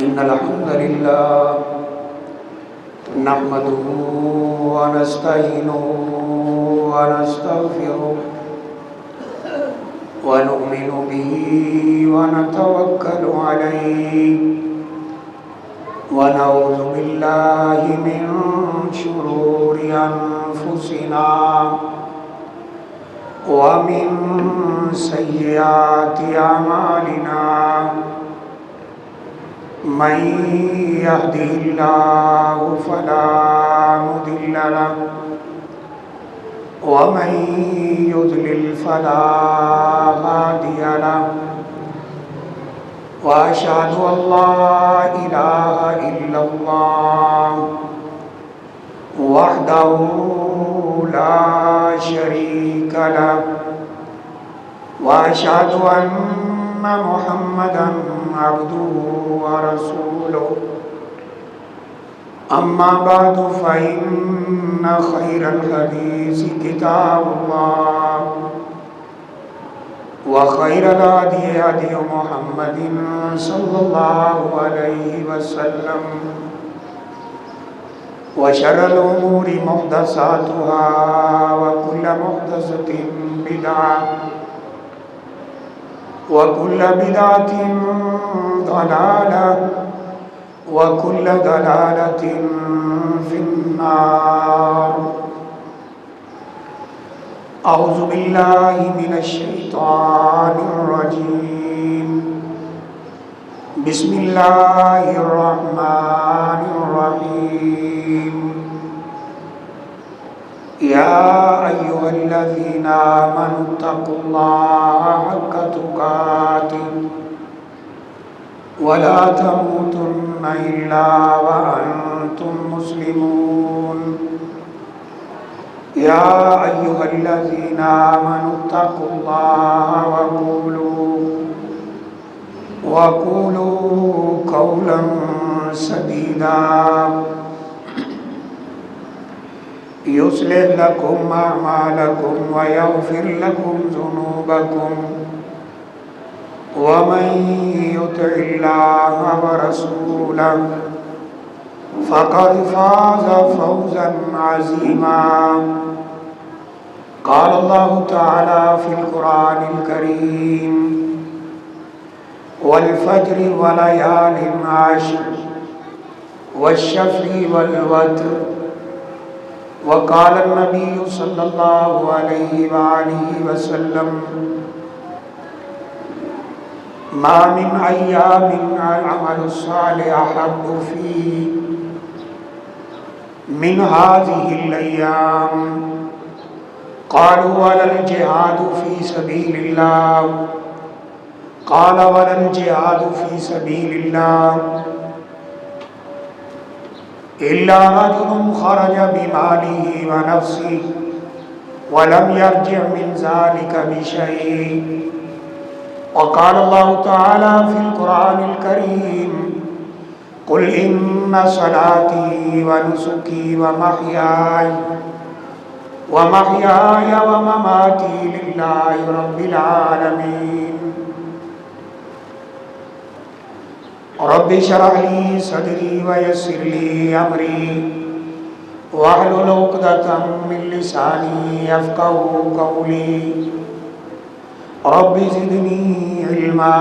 إن الحمد لله نحمده ونستعينه ونستغفره ونؤمن به ونتوكل عليه ونعوذ بالله من شرور أنفسنا ومن سيئات أعمالنا من يهده الله فلا مضل له ومن يضلل فلا هادي له وأشهد أن لا إله إلا الله وحده لا شريك له وأشهد أن محمدا عبده ورسوله أما بعد فإن خير الحديث كتاب الله وخير الهدي هدي محمد صلى الله عليه وسلم وشر الأمور محدثاتها وكل محدثة بدعة وكل بدعة ضلالة وكل ضلالة في النار. أعوذ بالله من الشيطان الرجيم. بسم الله الرحمن الرحيم. يا أيها الذين آمنوا اتقوا الله حق تقاته ولا تموتن إلا وأنتم مسلمون. يا أيها الذين آمنوا اتقوا الله وقولوا قولا سديدا يصلح لكم أعمالكم ويغفر لكم ذنوبكم ومن يطع الله ورسوله فقد فاز فوزا عظيما. قال الله تعالى في القرآن الكريم والفجر وليال عشر والشفع والوتر. وقال النبي صلى الله عليه وآله وسلم ما من أيام العمل الصالح أحب فيه من هذه الأيام. قالوا ولا الجهاد في سبيل الله. قال ولا الجهاد في سبيل الله إلا رجل خرج بماله ونفسه ولم يرجع من ذلك بشيء. وقال الله تعالى في القرآن الكريم قل إن صلاتي ونسكي ومحياي ومماتي لله رب العالمين. رب اشرح لي صدري ويسر لي أمري واحلل عقدة من لساني يفقهوا قولي. رب زدني علما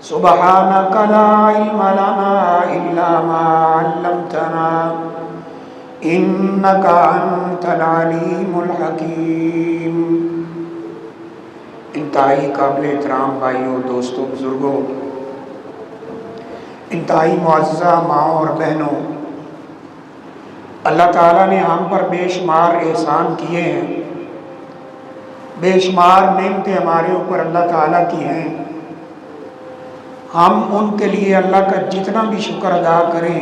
سبحانك لا علم لنا إلا ما علمتنا إنك أنت العليم الحكيم. انتہائی قابل احترام بھائیوں، دوستوں، بزرگوں، انتہائی معززہ ماؤں اور بہنوں، اللہ تعالیٰ نے ہم پر بے شمار احسان کیے ہیں، بے شمار نعمتیں ہمارے اوپر اللہ تعالیٰ کی ہیں. ہم ان کے لیے اللہ کا جتنا بھی شکر ادا کریں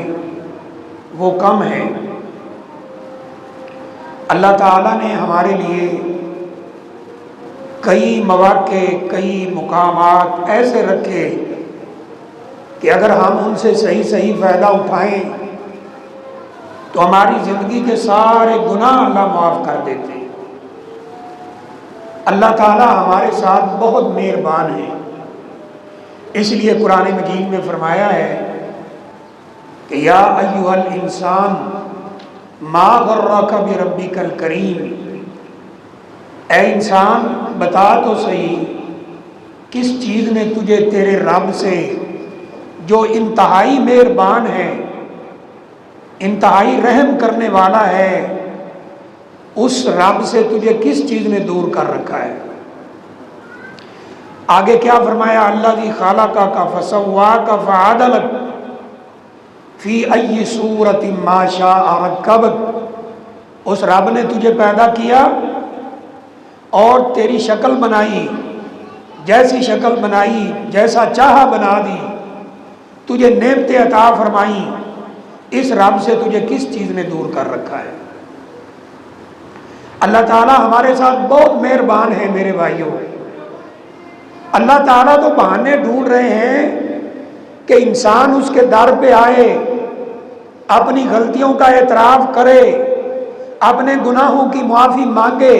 وہ کم ہے. اللہ تعالیٰ نے ہمارے لیے کئی مواقع، کئی مقامات ایسے رکھے کہ اگر ہم ان سے صحیح فائدہ اٹھائیں تو ہماری زندگی کے سارے گناہ اللہ معاف کر دیتے ہیں. اللہ تعالیٰ ہمارے ساتھ بہت مہربان ہے. اس لیے قرآن مجید میں فرمایا ہے کہ یا ایھا الانسان ما غرک بربک الکریم، اے انسان بتا تو صحیح کس چیز نے تجھے تیرے رب سے جو انتہائی مہربان ہے، انتہائی رحم کرنے والا ہے، اس رب سے تجھے کس چیز نے دور کر رکھا ہے؟ آگے کیا فرمایا؟ الذی خلقک فسواک فعدلک فی ای صورت ما شاء رکبک، اس رب نے تجھے پیدا کیا اور تیری شکل بنائی، جیسی شکل بنائی جیسا چاہا بنا دی، تجھے نعمتیں عطا فرمائی، اس رب سے تجھے کس چیز نے دور کر رکھا ہے؟ اللہ تعالیٰ ہمارے ساتھ بہت مہربان ہے میرے بھائیوں۔ اللہ تعالیٰ تو بہانے ڈھونڈ رہے ہیں کہ انسان اس کے در پہ آئے، اپنی غلطیوں کا اعتراف کرے، اپنے گناہوں کی معافی مانگے،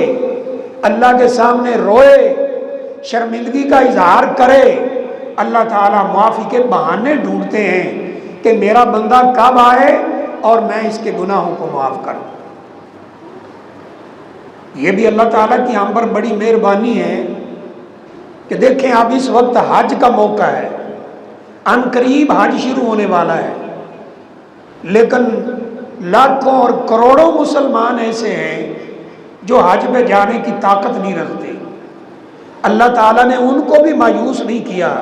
اللہ کے سامنے روئے، شرمندگی کا اظہار کرے۔ اللہ تعالیٰ معافی کے بہانے ڈھونڈتے ہیں کہ میرا بندہ کب آئے اور میں اس کے گناہوں کو معاف کروں۔ یہ بھی اللہ تعالیٰ کی ہم پر بڑی مہربانی ہے کہ دیکھیں اب اس وقت حج کا موقع ہے، ان قریب حج شروع ہونے والا ہے، لیکن لاکھوں اور کروڑوں مسلمان ایسے ہیں جو حج پہ جانے کی طاقت نہیں رکھتے۔ اللہ تعالیٰ نے ان کو بھی مایوس نہیں کیا،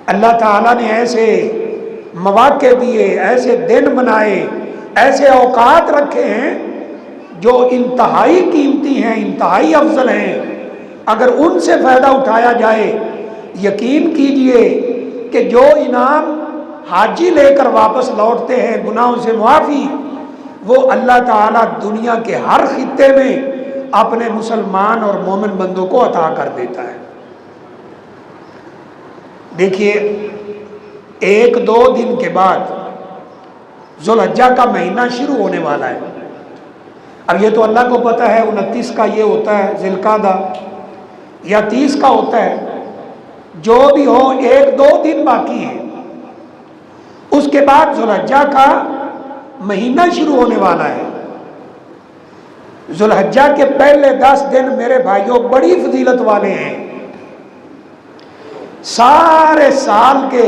اللہ تعالیٰ نے ایسے مواقع دیے، ایسے دن بنائے، ایسے اوقات رکھے ہیں جو انتہائی قیمتی ہیں، انتہائی افضل ہیں۔ اگر ان سے فائدہ اٹھایا جائے، یقین کیجئے کہ جو انعام حاجی لے کر واپس لوٹتے ہیں گناہوں سے معافی، وہ اللہ تعالیٰ دنیا کے ہر خطے میں اپنے مسلمان اور مومن بندوں کو عطا کر دیتا ہے۔ دیکھیے 1-2 دن کے بعد ذوالحجہ کا مہینہ شروع ہونے والا ہے۔ اب یہ تو اللہ کو پتہ ہے 29 کا یہ ہوتا ہے ذی القعدہ یا 30 کا ہوتا ہے، جو بھی ہو 1-2 دن باقی ہیں، اس کے بعد ذوالحجہ کا مہینہ شروع ہونے والا ہے۔ ذوالحجہ کے پہلے 10 دن میرے بھائیوں بڑی فضیلت والے ہیں، سارے سال کے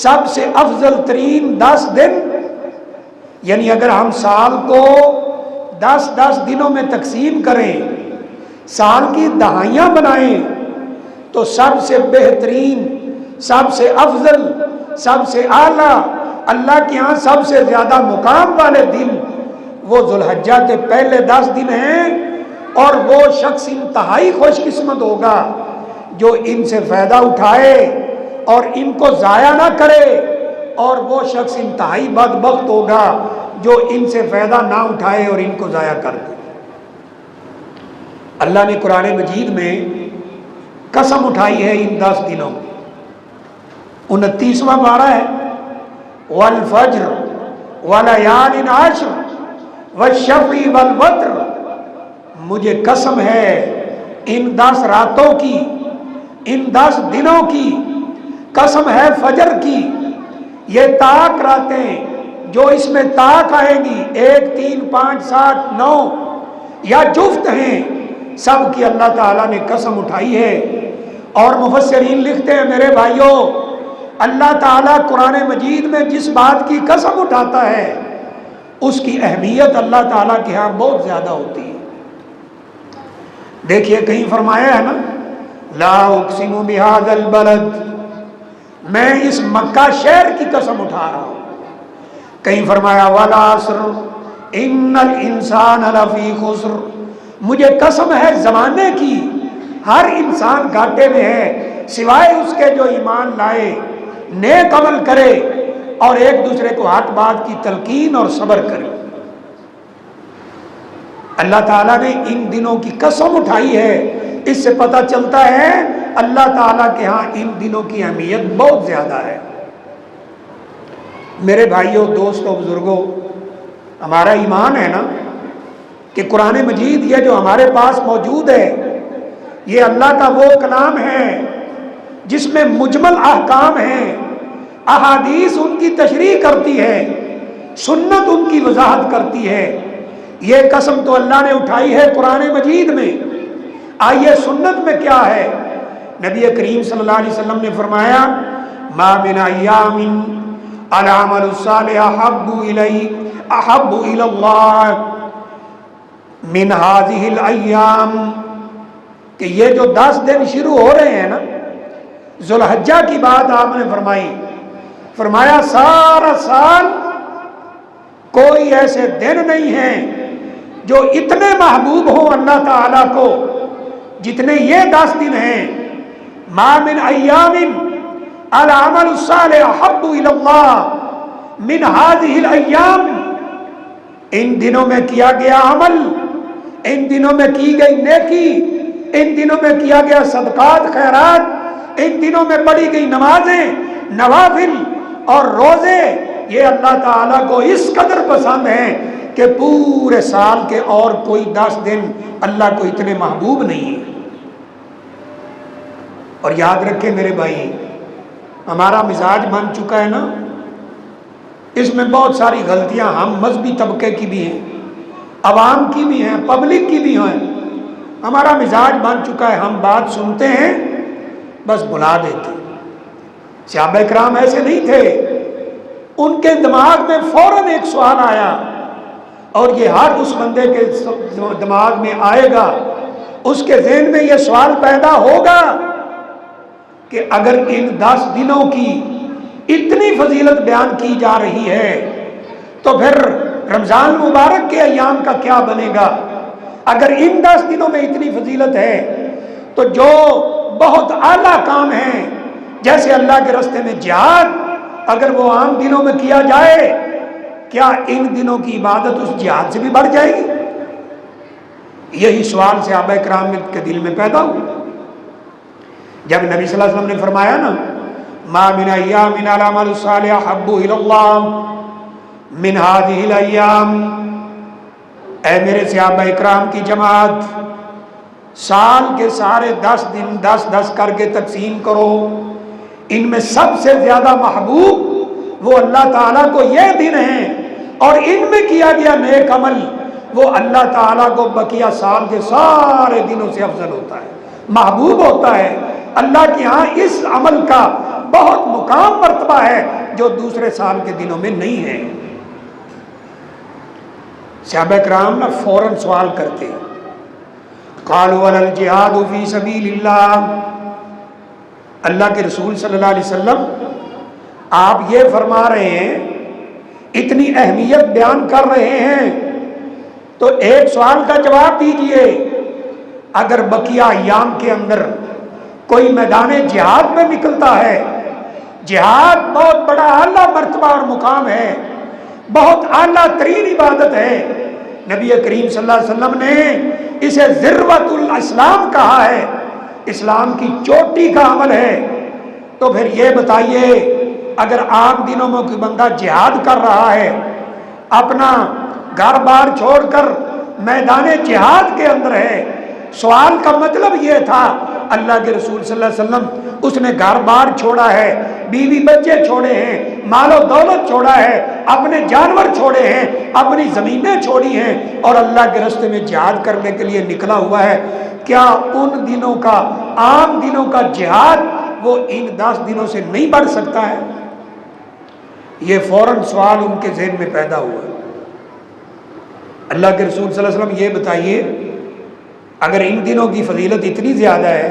سب سے افضل ترین 10 دن، یعنی اگر ہم سال کو 10 دنوں میں تقسیم کریں، سال کی دہائیاں بنائیں، تو سب سے بہترین، سب سے افضل، سب سے اعلیٰ، اللہ کے ہاں سب سے زیادہ مقام والے دن وہ ذوالحجہ کے پہلے 10 دن ہیں، اور وہ شخص انتہائی خوش قسمت ہوگا جو ان سے فائدہ اٹھائے اور ان کو ضائع نہ کرے، اور وہ شخص انتہائی بدبخت ہوگا جو ان سے فائدہ نہ اٹھائے اور ان کو ضائع کر دے۔ اللہ نے قرآن مجید میں قسم اٹھائی ہے ان 10 دنوں، 29واں پارہ ہے، والفجر ولیال عشر والشفع والوتر، مجھے قسم ہے ان 10 راتوں کی، ان 10 دنوں کی، قسم ہے فجر کی، یہ طاق راتیں جو اس میں طاق آئیں گی، 1 3 5 7 9 یا جفت ہیں، سب کی اللہ تعالیٰ نے قسم اٹھائی ہے۔ اور مفسرین لکھتے ہیں میرے بھائیوں، اللہ تعالیٰ قرآن مجید میں جس بات کی قسم اٹھاتا ہے اس کی اہمیت اللہ تعالیٰ کے ہاں بہت زیادہ ہوتی ہے۔ دیکھیے کہیں فرمایا ہے نا، لا اقسم بہذا البلد، میں اس مکہ شہر کی قسم اٹھا رہا ہوں۔ کہیں فرمایا والعصر ان الانسان لفی خسر، مجھے قسم ہے زمانے کی، ہر انسان گھاٹے میں ہے سوائے اس کے جو ایمان لائے، نیک عمل کرے اور ایک دوسرے کو حق بات کی تلقین اور صبر کرے۔ اللہ تعالیٰ نے ان دنوں کی قسم اٹھائی ہے، اس سے پتہ چلتا ہے اللہ تعالیٰ کے ہاں ان دنوں کی اہمیت بہت زیادہ ہے۔ میرے بھائیوں، دوستوں، بزرگوں، ہمارا ایمان ہے نا کہ قرآن مجید یہ جو ہمارے پاس موجود ہے، یہ اللہ کا وہ کلام ہے جس میں مجمل احکام ہیں، احادیث ان کی تشریح کرتی ہے، سنت ان کی وضاحت کرتی ہے۔ یہ قسم تو اللہ نے اٹھائی ہے قرآن مجید میں۔ آئیے سنت میں کیا ہے؟ نبی کریم صلی اللہ علیہ وسلم نے فرمایا ما من ایام العمل الصالح احب الی اللہ من هذه الایام، کہ یہ جو 10 دن شروع ہو رہے ہیں نا، ذوالحجہ کی بات آپ نے فرمایا سارا سال کوئی ایسے دن نہیں ہیں جو اتنے محبوب ہوں اللہ تعالیٰ کو جتنے یہ 10 دن ہیں۔ ما من ایام العمل الصالح احب الی اللہ من هذه الایام، ان دنوں میں کیا گیا عمل، ان دنوں میں کی گئی نیکی، ان دنوں میں کیا گیا صدقات خیرات، ان دنوں میں پڑھی گئی نمازیں نوافل اور روزے، یہ اللہ تعالیٰ کو اس قدر پسند ہیں کہ پورے سال کے اور کوئی 10 دن اللہ کو اتنے محبوب نہیں ہیں۔ اور یاد رکھیں میرے بھائی، ہمارا مزاج بن چکا ہے نا، اس میں بہت ساری غلطیاں ہم مذہبی طبقے کی بھی ہیں، عوام کی بھی ہیں، پبلک کی بھی ہیں۔ ہمارا مزاج بن چکا ہے، ہم بات سنتے ہیں بس بھلا دیتے۔ صحابہ کرام ایسے نہیں تھے، ان کے دماغ میں فوراً ایک سوال آیا، اور یہ ہر اس بندے کے دماغ میں آئے گا، اس کے ذہن میں یہ سوال پیدا ہوگا کہ اگر ان 10 دنوں کی اتنی فضیلت بیان کی جا رہی ہے تو پھر رمضان مبارک کے ایام کا کیا بنے گا؟ اگر ان 10 دنوں میں اتنی فضیلت ہے تو جو بہت اعلیٰ کام ہیں جیسے اللہ کے راستے میں جہاد، اگر وہ عام دنوں میں کیا جائے، کیا ان دنوں کی عبادت اس جہاد سے بھی بڑھ جائے گی؟ یہی سوال صحابہ کرام کے دل میں پیدا ہوا جب نبی صلی اللہ علیہ وسلم نے فرمایا نا ما من ایام العمل الصالح احب الی اللہ من هذه الایام، اے میرے صحابہ اکرام کی جماعت، سال کے سارے 10 دن 10 کر کے تقسیم کرو، ان میں سب سے زیادہ محبوب وہ اللہ تعالیٰ کو یہ دن ہیں، اور ان میں کیا گیا نیک عمل وہ اللہ تعالیٰ کو بقیہ سال کے سارے دنوں سے افضل ہوتا ہے، محبوب ہوتا ہے۔ اللہ کے ہاں اس عمل کا بہت مقام مرتبہ ہے جو دوسرے سال کے دنوں میں نہیں ہے۔ صحابہ کرام نا فوراً سوال کرتے ہیں، قالوا ولا الجہاد فی سبیل اللہ، اللہ کے رسول صلی اللہ علیہ وسلم آپ یہ فرما رہے ہیں، اتنی اہمیت بیان کر رہے ہیں، تو ایک سوال کا جواب دیجئے، اگر بقیہ ایام کے اندر کوئی میدان جہاد میں نکلتا ہے، جہاد بہت بڑا اعلیٰ مرتبہ اور مقام ہے، بہت اعلیٰ ترین عبادت ہے، نبی کریم صلی اللہ علیہ وسلم نے اسے ذروۃ الاسلام کہا ہے، اسلام کی چوٹی کا عمل ہے، تو پھر یہ بتائیے اگر عام دنوں میں کوئی بندہ جہاد کر رہا ہے، اپنا گھر بار چھوڑ کر میدان جہاد کے اندر ہے، سوال کا مطلب یہ تھا اللہ کے رسول صلی اللہ علیہ وسلم اس نے گھر بار چھوڑا ہے، بیوی بچے چھوڑے ہیں، مال و دولت چھوڑا ہے، اپنے جانور چھوڑے ہیں، اپنی زمینیں چھوڑی ہیں، اور اللہ کے راستے میں جہاد کرنے کے لیے نکلا ہوا ہے، کیا ان دنوں کا عام دنوں کا جہاد وہ ان 10 دنوں سے نہیں بڑھ سکتا ہے؟ یہ فوراً سوال ان کے ذہن میں پیدا ہوا۔ اللہ کے رسول صلی اللہ علیہ وسلم یہ بتائیے اگر ان دنوں کی فضیلت اتنی زیادہ ہے،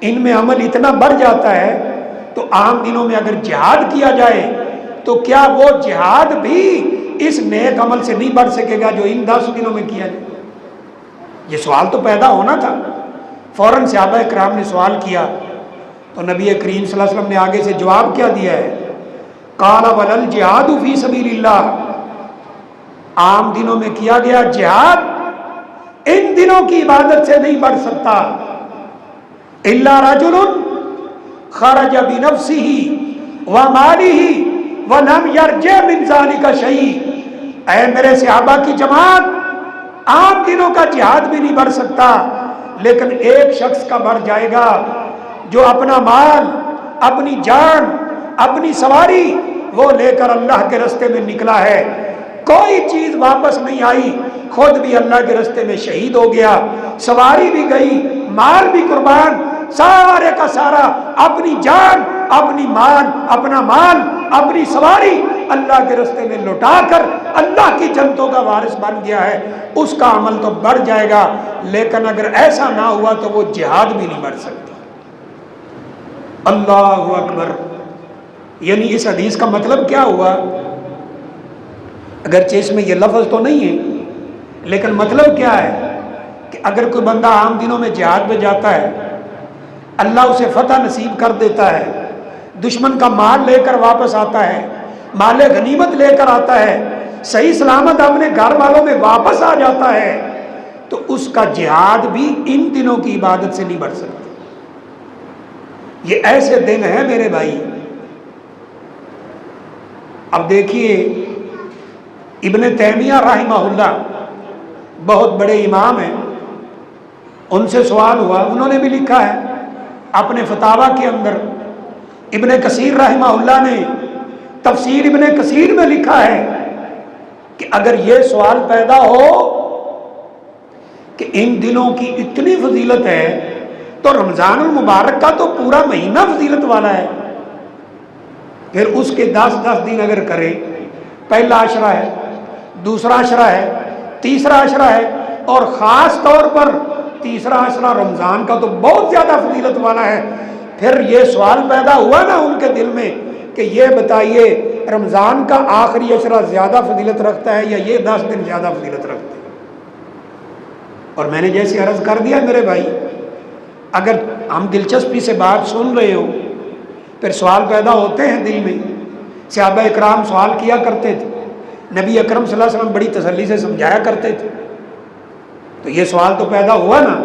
ان میں عمل اتنا بڑھ جاتا ہے، تو عام دنوں میں اگر جہاد کیا جائے تو کیا وہ جہاد بھی اس نیک عمل سے نہیں بڑھ سکے گا جو ان 10 دنوں میں کیا جائے؟ یہ سوال تو پیدا ہونا تھا۔ فوراً صحابہ کرام نے سوال کیا تو نبی کریم صلی اللہ علیہ وسلم نے آگے سے جواب کیا دیا ہے، قال ولا الجہاد فی سبیل اللہ، عام دنوں میں کیا گیا جہاد ان دنوں کی عبادت سے نہیں بڑھ سکتا، الا رجل خرج بنفسه وماله ولم يرجع من ذلك شيء، اے میرے صحابہ کی جماعت، عام دنوں کا جہاد بھی نہیں بڑھ سکتا، لیکن ایک شخص کا بڑھ جائے گا جو اپنا مال، اپنی جان، اپنی سواری وہ لے کر اللہ کے راستے میں نکلا ہے، کوئی چیز واپس نہیں آئی، خود بھی اللہ کے راستے میں شہید ہو گیا، سواری بھی گئی، مال بھی قربان، سارے کا سارا اپنی جان، اپنا مال، اپنی سواری اللہ کے راستے میں لوٹا کر اللہ کی جنتوں کا وارث بن گیا ہے، اس کا عمل تو بڑھ جائے گا، لیکن اگر ایسا نہ ہوا تو وہ جہاد بھی نہیں بڑھ سکتی۔ اللہ اکبر۔ یعنی اس حدیث کا مطلب کیا ہوا؟ اگرچہ اس میں یہ لفظ تو نہیں ہے، لیکن مطلب کیا ہے کہ اگر کوئی بندہ عام دنوں میں جہاد میں جاتا ہے، اللہ اسے فتح نصیب کر دیتا ہے، دشمن کا مال لے کر واپس آتا ہے، مال غنیمت لے کر آتا ہے، صحیح سلامت اپنے گھر والوں میں واپس آ جاتا ہے، تو اس کا جہاد بھی ان دنوں کی عبادت سے نہیں بڑھ سکتا۔ یہ ایسے دن ہیں میرے بھائی۔ اب دیکھیے ابن تیمیہ رحمہ اللہ بہت بڑے امام ہیں، ان سے سوال ہوا، انہوں نے بھی لکھا ہے اپنے فتاویٰ کے اندر، ابن کثیر رحمہ اللہ نے تفسیر ابن کثیر میں لکھا ہے کہ اگر یہ سوال پیدا ہو کہ ان دنوں کی اتنی فضیلت ہے تو رمضان المبارک کا تو پورا مہینہ فضیلت والا ہے، پھر اس کے 10 دن اگر کرے، پہلا عشرہ ہے، دوسرا عشرہ ہے، تیسرا عشرہ ہے، اور خاص طور پر تیسرا عشرہ رمضان کا تو بہت زیادہ فضیلت والا ہے، پھر یہ سوال پیدا ہوا نا ان کے دل میں کہ یہ بتائیے رمضان کا آخری عشرہ زیادہ فضیلت رکھتا ہے یا یہ 10 دن زیادہ فضیلت رکھتا ہے؟ اور میں نے جیسے عرض کر دیا میرے بھائی، اگر ہم دلچسپی سے بات سن رہے ہو پھر سوال پیدا ہوتے ہیں دل میں۔ صحابہ اکرام سوال کیا کرتے تھے، نبی اکرم صلی اللہ علیہ وسلم بڑی تسلی سے سمجھایا کرتے تھے، تو یہ سوال تو پیدا ہوا نا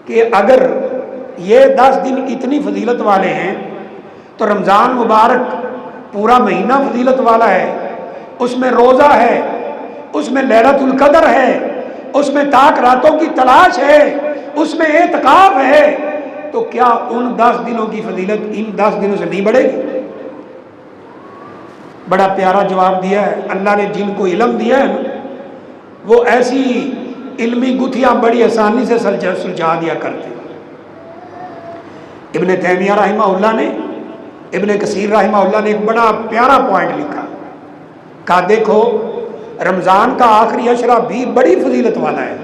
کہ اگر یہ 10 دن اتنی فضیلت والے ہیں تو رمضان مبارک پورا مہینہ فضیلت والا ہے، اس میں روزہ ہے، اس میں لیلۃ القدر ہے، اس میں تاک راتوں کی تلاش ہے، اس میں اعتکاف ہے، تو کیا ان 10 دنوں کی فضیلت ان 10 دنوں سے نہیں بڑھے گی؟ بڑا پیارا جواب دیا ہے اللہ نے، جن کو علم دیا ہے نا وہ ایسی علمی گتھیاں بڑی آسانی سے سلجھا دیا کرتے۔ ابن تیمیہ رحمہ اللہ نے، ابن کثیر رحمہ اللہ نے ایک بڑا پیارا پوائنٹ لکھا، کہا دیکھو رمضان کا آخری عشرہ بھی بڑی فضیلت والا ہے،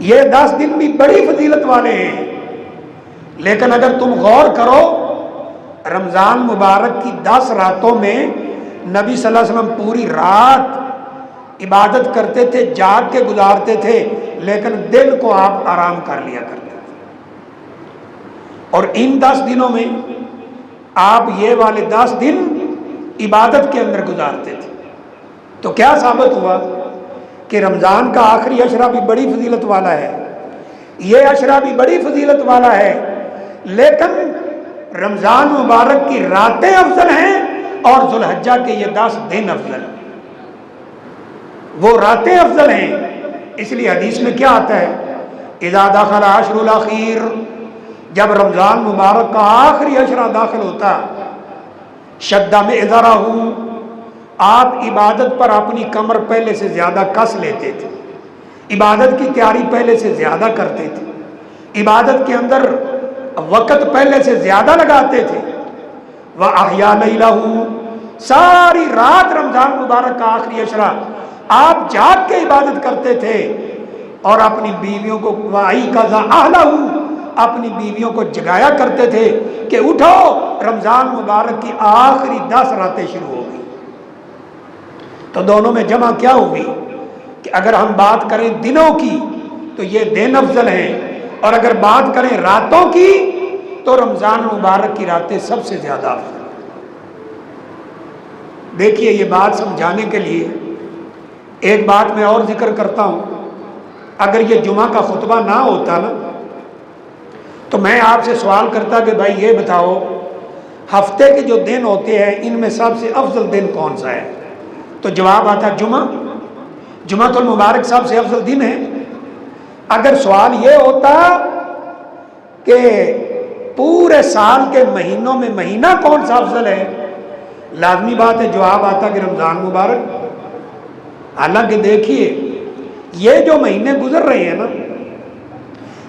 یہ 10 دن بھی بڑی فضیلت والے ہیں، لیکن اگر تم غور کرو رمضان مبارک کی 10 راتوں میں نبی صلی اللہ علیہ وسلم پوری رات عبادت کرتے تھے، جاگ کے گزارتے تھے، لیکن دل کو آپ آرام کر لیا کرتے تھے، اور ان 10 دنوں میں آپ یہ والے 10 دن عبادت کے اندر گزارتے تھے۔ تو کیا ثابت ہوا کہ رمضان کا آخری عشرہ بھی بڑی فضیلت والا ہے، یہ عشرہ بھی بڑی فضیلت والا ہے، لیکن رمضان مبارک کی راتیں افضل ہیں اور ذوالحجہ کے یہ 10 دن افضل ہیں، وہ راتیں افضل ہیں۔ اس لیے حدیث میں کیا آتا ہے، اذا دخل عشر الاخیر، جب رمضان مبارک کا آخری عشرہ داخل ہوتا، شد مئزرہ، آپ عبادت پر اپنی کمر پہلے سے زیادہ کس لیتے تھے، عبادت کی تیاری پہلے سے زیادہ کرتے تھے، عبادت کے اندر وقت پہلے سے زیادہ لگاتے تھے، وَأَحْيَا لَيْلَهُ، ساری رات رمضان مبارک کا آخری عشرہ آپ جاگ کے عبادت کرتے تھے، اور اپنی بیویوں کو وَأَيْقَظَ أَهْلَهُ، اپنی بیویوں کو جگایا کرتے تھے کہ اٹھو رمضان مبارک کی آخری 10 راتیں شروع ہو گئی۔ تو دونوں میں جمع کیا ہوگی کہ اگر ہم بات کریں دنوں کی تو یہ دن افضل ہیں، اور اگر بات کریں راتوں کی تو رمضان مبارک کی راتیں سب سے زیادہ افضل ہیں۔ دیکھیے یہ بات سمجھانے کے لیے ایک بات میں اور ذکر کرتا ہوں، اگر یہ جمعہ کا خطبہ نہ ہوتا نا تو میں آپ سے سوال کرتا کہ بھائی یہ بتاؤ ہفتے کے جو دن ہوتے ہیں ان میں سب سے افضل دن کون سا ہے؟ تو جواب آتا جمعہ، جمعۃ المبارک سب سے افضل دن ہے۔ اگر سوال یہ ہوتا کہ پورے سال کے مہینوں میں مہینہ کون سا افضل ہے؟ لازمی بات ہے جواب آتا کہ رمضان مبارک۔ حالانکہ دیکھیے یہ جو مہینے گزر رہے ہیں نا،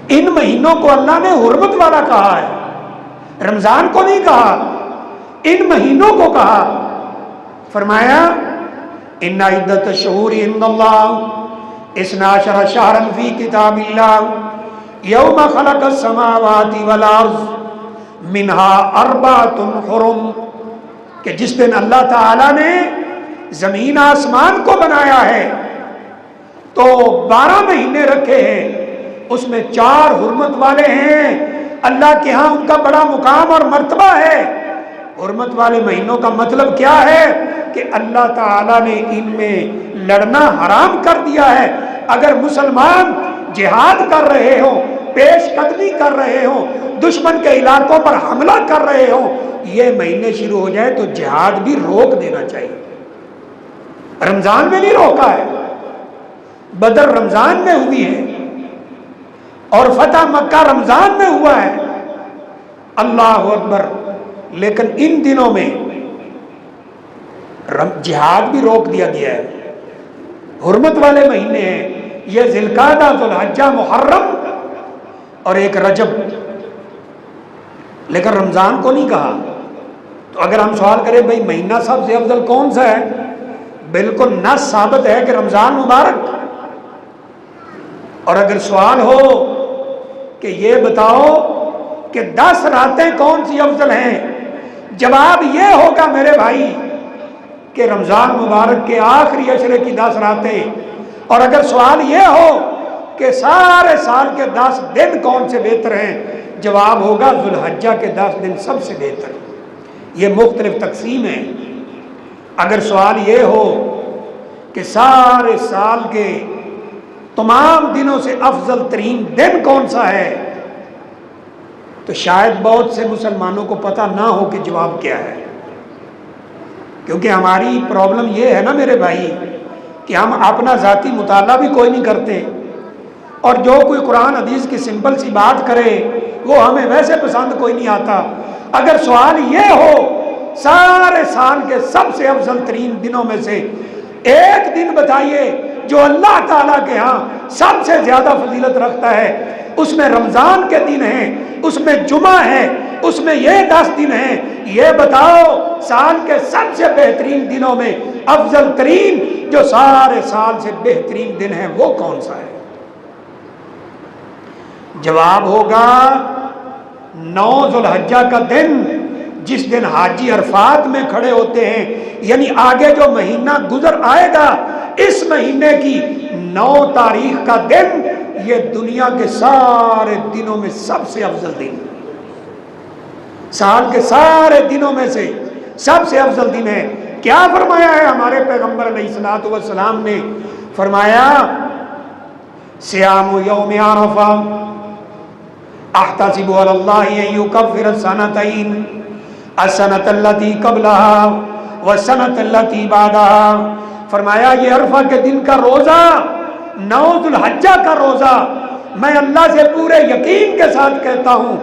ان مہینوں کو اللہ نے حرمت والا کہا ہے، رمضان کو نہیں کہا، ان مہینوں کو کہا۔ فرمایا ان عدت الشہور عند اللہ 12 شہرا فی کتاب اللہ یوم خلق السماوات والارض منها 4 حرم، کہ جس دن اللہ تعالی نے زمین آسمان کو بنایا ہے تو 12 مہینے رکھے ہیں، اس میں 4 حرمت والے ہیں، اللہ کے ہاں ان کا بڑا مقام اور مرتبہ ہے۔ حرمت والے مہینوں کا مطلب کیا ہے؟ کہ اللہ تعالیٰ نے ان میں لڑنا حرام کر دیا ہے۔ اگر مسلمان جہاد کر رہے ہوں، پیش قدمی کر رہے ہوں، دشمن کے علاقوں پر حملہ کر رہے ہوں، یہ مہینے شروع ہو جائے تو جہاد بھی روک دینا چاہیے۔ رمضان میں نہیں روکا ہے، بدر رمضان میں ہوئی ہے اور فتح مکہ رمضان میں ہوا ہے، اللہ اکبر۔ لیکن ان دنوں میں جہاد بھی روک دیا گیا ہے۔ حرمت والے مہینے ہیں یہ ذی القعدہ، ذو الحجہ، محرم اور ایک رجب، لیکن رمضان کو نہیں کہا۔ تو اگر ہم سوال کریں بھئی مہینہ سب سے افضل کون سا ہے، بالکل نص ثابت ہے کہ رمضان مبارک۔ اور اگر سوال ہو کہ یہ بتاؤ کہ 10 راتیں کون سی افضل ہیں، جواب یہ ہوگا میرے بھائی کہ رمضان مبارک کے آخری عشرے کی 10 راتیں۔ اور اگر سوال یہ ہو کہ سارے سال کے 10 دن کون سے بہتر ہیں، جواب ہوگا ذو الحجہ کے 10 دن سب سے بہتر۔ یہ مختلف تقسیم ہے۔ اگر سوال یہ ہو کہ سارے سال کے تمام دنوں سے افضل ترین دن کون سا ہے، تو شاید بہت سے مسلمانوں کو پتہ نہ ہو کہ جواب کیا ہے، کیونکہ ہماری پرابلم یہ ہے نا میرے بھائی کہ ہم اپنا ذاتی مطالعہ بھی کوئی نہیں کرتے، اور جو کوئی قرآن حدیث کی سمپل سی بات کرے وہ ہمیں ویسے پسند کوئی نہیں آتا۔ اگر سوال یہ ہو سارے سال کے سب سے افضل ترین دنوں میں سے ایک دن بتائیے جو اللہ تعالیٰ کے ہاں سب سے زیادہ فضیلت رکھتا ہے، اس میں رمضان کے دن ہیں، اس میں جمعہ ہے، اس میں یہ 10 دن ہیں، یہ بتاؤ سال کے سب سے بہترین دنوں میں افضل ترین جو سارے سال سے بہترین دن ہے وہ کون سا ہے؟ جواب ہوگا 9 ذو الحجہ کا دن، جس دن حاجی عرفات میں کھڑے ہوتے ہیں، یعنی آگے جو مہینہ گزر آئے گا اس مہینے کی 9 تاریخ کا دن یہ دنیا کے سارے دنوں میں سب سے افضل دن، سال کے سارے دنوں میں سے سب سے افضل دن ہے۔ کیا فرمایا ہے ہمارے پیغمبر علیہ الصلوۃ والسلام نے؟ فرمایا صیام یوم عرفہ احتسب علی اللہ ان یکفر السنتین السنۃ التی قبلہا والسنۃ التی بعدہا۔ فرمایا یہ عرفہ کے دن کا روزہ، 9 ذو الحجہ کا روزہ، میں اللہ سے پورے یقین کے ساتھ کہتا ہوں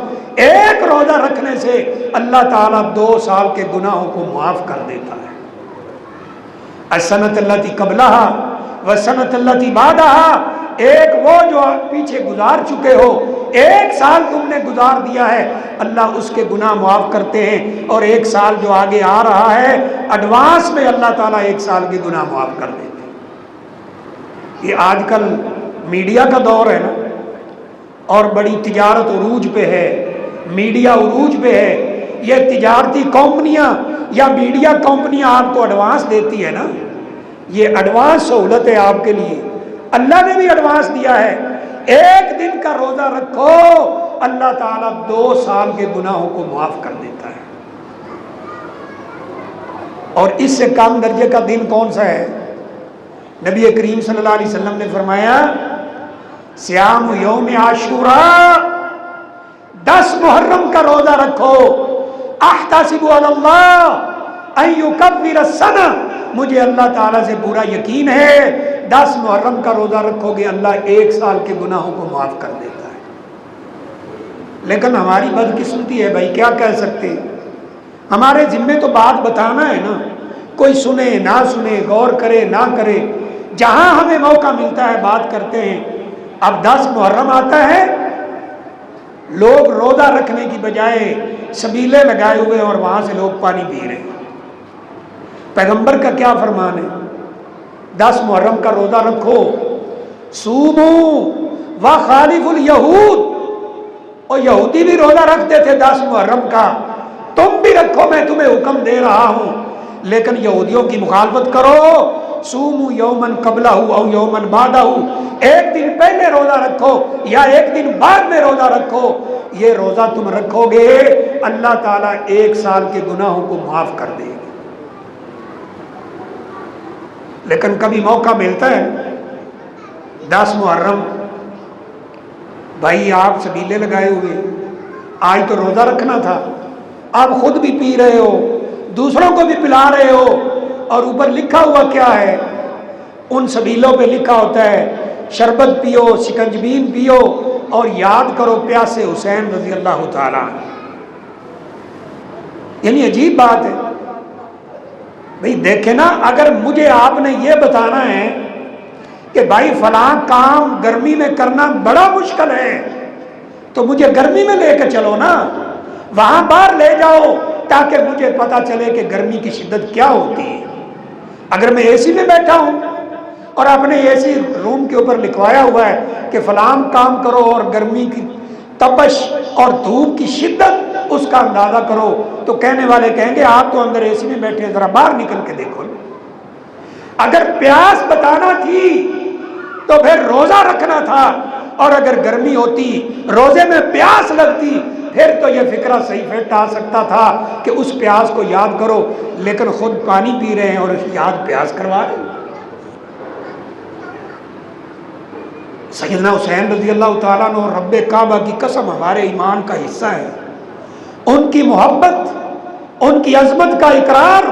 ایک روزہ رکھنے سے اللہ تعالیٰ 2 سال کے گناہوں کو معاف کر دیتا ہے۔ السنۃ التی قبلہا والسنۃ التی بعدہا، ایک وہ جو پیچھے گزار چکے ہو، 1 سال تم نے گزار دیا ہے اللہ اس کے گناہ معاف کرتے ہیں، اور 1 سال جو آگے آ رہا ہے ایڈوانس میں اللہ تعالیٰ 1 سال کے گناہ معاف کر دیتے ہیں۔ یہ آج کل میڈیا کا دور ہے نا، اور بڑی تجارت عروج پہ ہے، میڈیا عروج پہ ہے۔ یہ تجارتی کمپنیاں یا میڈیا کمپنیاں آپ کو ایڈوانس دیتی ہے نا، یہ ایڈوانس سہولت ہے آپ کے لیے، اللہ نے بھی ایڈوانس دیا ہے۔ 1 دن کا روزہ رکھو اللہ تعالیٰ 2 سال کے گناہوں کو معاف کر دیتا ہے۔ اور اس سے کم درجے کا دن کون سا ہے؟ نبی کریم صلی اللہ علیہ وسلم نے فرمایا صیام یوم عاشوراء، 10 محرم کا روزہ رکھو، احتسب علی اللہ ان یکفر السنہ، مجھے اللہ تعالیٰ سے پورا یقین ہے 10 محرم کا روزہ رکھو گے اللہ 1 سال کے گناہوں کو معاف کر دیتا ہے۔ لیکن ہماری بدقسمتی ہے بھائی، کیا کہہ سکتے ہیں، ہمارے ذمے تو بات بتانا ہے نا، کوئی سنے نہ سنے، غور کرے نہ کرے، جہاں ہمیں موقع ملتا ہے بات کرتے ہیں۔ اب 10 محرم آتا ہے، لوگ روزہ رکھنے کی بجائے سبیلے لگائے ہوئے اور وہاں سے لوگ پانی پی رہے ہیں۔ پیغمبر کا کیا فرمان ہے؟ 10 محرم کا روزہ رکھو، صومو وخالف الیہود، اور یہودی بھی روزہ رکھتے تھے 10 محرم کا، تم بھی رکھو، میں تمہیں حکم دے رہا ہوں، لیکن یہودیوں کی مخالفت کرو۔ صومو یومن قبلہ او یومن بعدہ، ایک دن پہلے روزہ رکھو یا ایک دن بعد میں روزہ رکھو، یہ روزہ تم رکھو گے اللہ تعالیٰ 1 سال کے گناہوں کو معاف کر دے گا۔ لیکن کبھی موقع ملتا ہے 10 محرم، بھائی آپ سبیلے لگائے ہوئے، آج تو روزہ رکھنا تھا، آپ خود بھی پی رہے ہو، دوسروں کو بھی پلا رہے ہو، اور اوپر لکھا ہوا کیا ہے؟ ان سبیلوں پہ لکھا ہوتا ہے شربت پیو، شکنجبین پیو، اور یاد کرو پیاسے حسین رضی اللہ تعالیٰ۔ یعنی عجیب بات ہے بھئی، دیکھیں نا، اگر مجھے آپ نے یہ بتانا ہے کہ بھائی فلاں کام گرمی میں کرنا بڑا مشکل ہے، تو مجھے گرمی میں لے کے چلو نا، وہاں باہر لے جاؤ تاکہ مجھے پتا چلے کہ گرمی کی شدت کیا ہوتی ہے۔ اگر میں اے سی میں بیٹھا ہوں اور اپنے اے سی روم کے اوپر لکھوایا ہوا ہے کہ فلاں کام کرو اور گرمی کی تپش اور دھوپ کی شدت اس کا اندازہ کرو، تو کہنے والے کہیں گے آپ تو اندر اے سی میں بیٹھے ہیں، ذرا باہر نکل کے دیکھو۔ اگر پیاس بتانا تھی تو پھر روزہ رکھنا تھا، اور اگر گرمی ہوتی روزے میں پیاس لگتی پھر تو یہ فکرہ صحیح فٹ آ سکتا تھا کہ اس پیاس کو یاد کرو، لیکن خود پانی پی رہے ہیں اور یاد پیاس کروا رہے ہیں۔ سیدنا حسین رضی اللہ تعالیٰ عنہ، رب کعبہ کی قسم ہمارے ایمان کا حصہ ہے، ان کی محبت، ان کی عظمت کا اقرار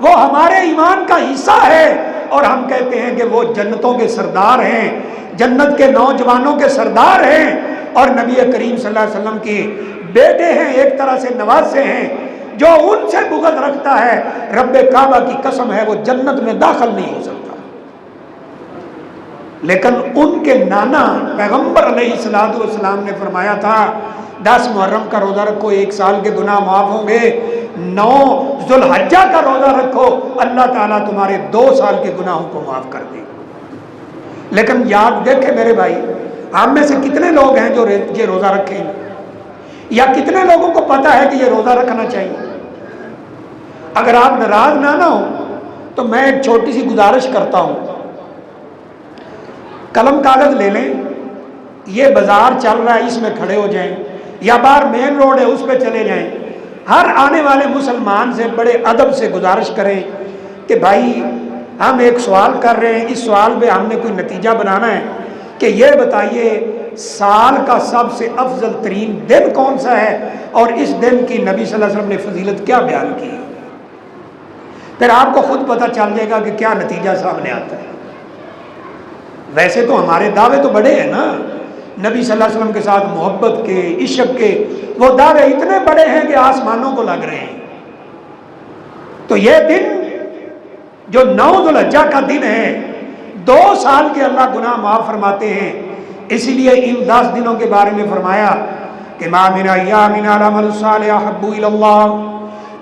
وہ ہمارے ایمان کا حصہ ہے، اور ہم کہتے ہیں کہ وہ جنتوں کے سردار ہیں، جنت کے نوجوانوں کے سردار ہیں، اور نبی کریم صلی اللہ علیہ وسلم کے بیٹے ہیں، ایک طرح سے نواسے ہیں۔ جو ان سے بغض رکھتا ہے، رب کعبہ کی قسم ہے وہ جنت میں داخل نہیں ہو سکتا۔ لیکن ان کے نانا پیغمبر علیہ السلام نے فرمایا تھا 10 محرم کا روزہ رکھو 1 سال کے گناہ معاف ہوں گے، 9 ذو الحجہ کا روزہ رکھو اللہ تعالیٰ تمہارے 2 سال کے گناہوں کو معاف کر دے گا۔ لیکن یاد دیکھیں میرے بھائی، ہم میں سے کتنے لوگ ہیں جو یہ روزہ رکھیں، یا کتنے لوگوں کو پتا ہے کہ یہ روزہ رکھنا چاہیے؟ اگر آپ ناراض نہ ہو تو میں ایک چھوٹی سی گزارش کرتا ہوں، قلم کاغذ لے لیں، یہ بازار چل رہا ہے اس میں کھڑے ہو جائیں، یا باہر مین روڈ ہے اس پہ چلے جائیں، ہر آنے والے مسلمان سے بڑے ادب سے گزارش کریں کہ بھائی ہم ایک سوال کر رہے ہیں، اس سوال پہ ہم نے کوئی نتیجہ بنانا ہے کہ یہ بتائیے سال کا سب سے افضل ترین دن کون سا ہے، اور اس دن کی نبی صلی اللہ علیہ وسلم نے فضیلت کیا بیان کی، پھر آپ کو خود پتہ چل جائے گا کہ کیا نتیجہ سامنے آتا ہے۔ ویسے تو ہمارے دعوے تو بڑے ہیں نا، نبی صلی اللہ علیہ وسلم کے ساتھ محبت کے، عشق کے، وہ دعوے اتنے بڑے ہیں کہ آسمانوں کو لگ رہے ہیں۔ تو یہ دن جو 9 ذو الحجہ کا دن ہے، 2 سال کے اللہ گناہ معاف فرماتے ہیں، اسی لیے ان 10 دنوں کے بارے میں فرمایا کہ ما من ایام العمل الصالح احب الی اللہ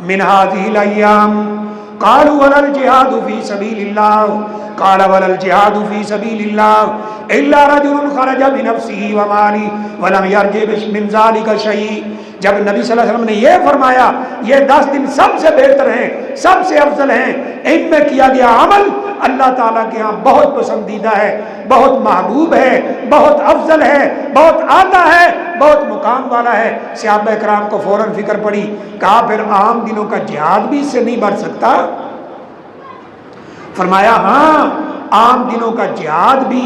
من هذه الايام قالوا ولا الجهاد في سبيل الله قال ولا الجهاد في سبيل الله الا رجل خرج بنفسه وماله ولم يرجع من ذلك شيء۔ جب نبی صلی اللہ علیہ وسلم نے یہ فرمایا یہ 10 دن سب سے بہتر ہیں، سب سے افضل ہیں، ان میں کیا گیا عمل اللہ تعالیٰ کے ہاں بہت پسندیدہ ہے، بہت محبوب ہے، بہت افضل ہے، بہت اعلیٰ ہے، بہت مقام والا ہے۔ صحابہ اکرام کو فوراً فکر پڑی، کہا پھر عام دنوں کا جہاد بھی اس سے نہیں بڑھ سکتا؟ فرمایا ہاں، عام دنوں کا جہاد بھی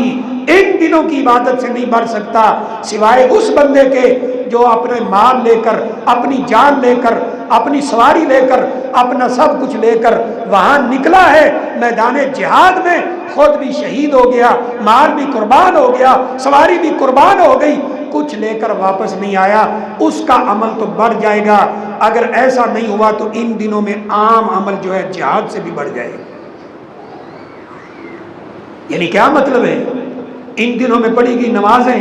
ان دنوں کی عبادت سے نہیں بڑھ سکتا، سوائے اس بندے کے جو اپنے مال لے کر، اپنی جان لے کر، اپنی سواری لے کر، اپنا سب کچھ لے کر وہاں نکلا ہے میدان جہاد میں، خود بھی شہید ہو گیا، مال بھی قربان ہو گیا، سواری بھی قربان ہو گئی، کچھ لے کر واپس نہیں آیا، اس کا عمل تو بڑھ جائے گا۔ اگر ایسا نہیں ہوا تو ان دنوں میں عام عمل جو ہے جہاد سے بھی بڑھ جائے گا۔ یعنی کیا مطلب ہے؟ ان دنوں میں پڑھی گئی نمازیں،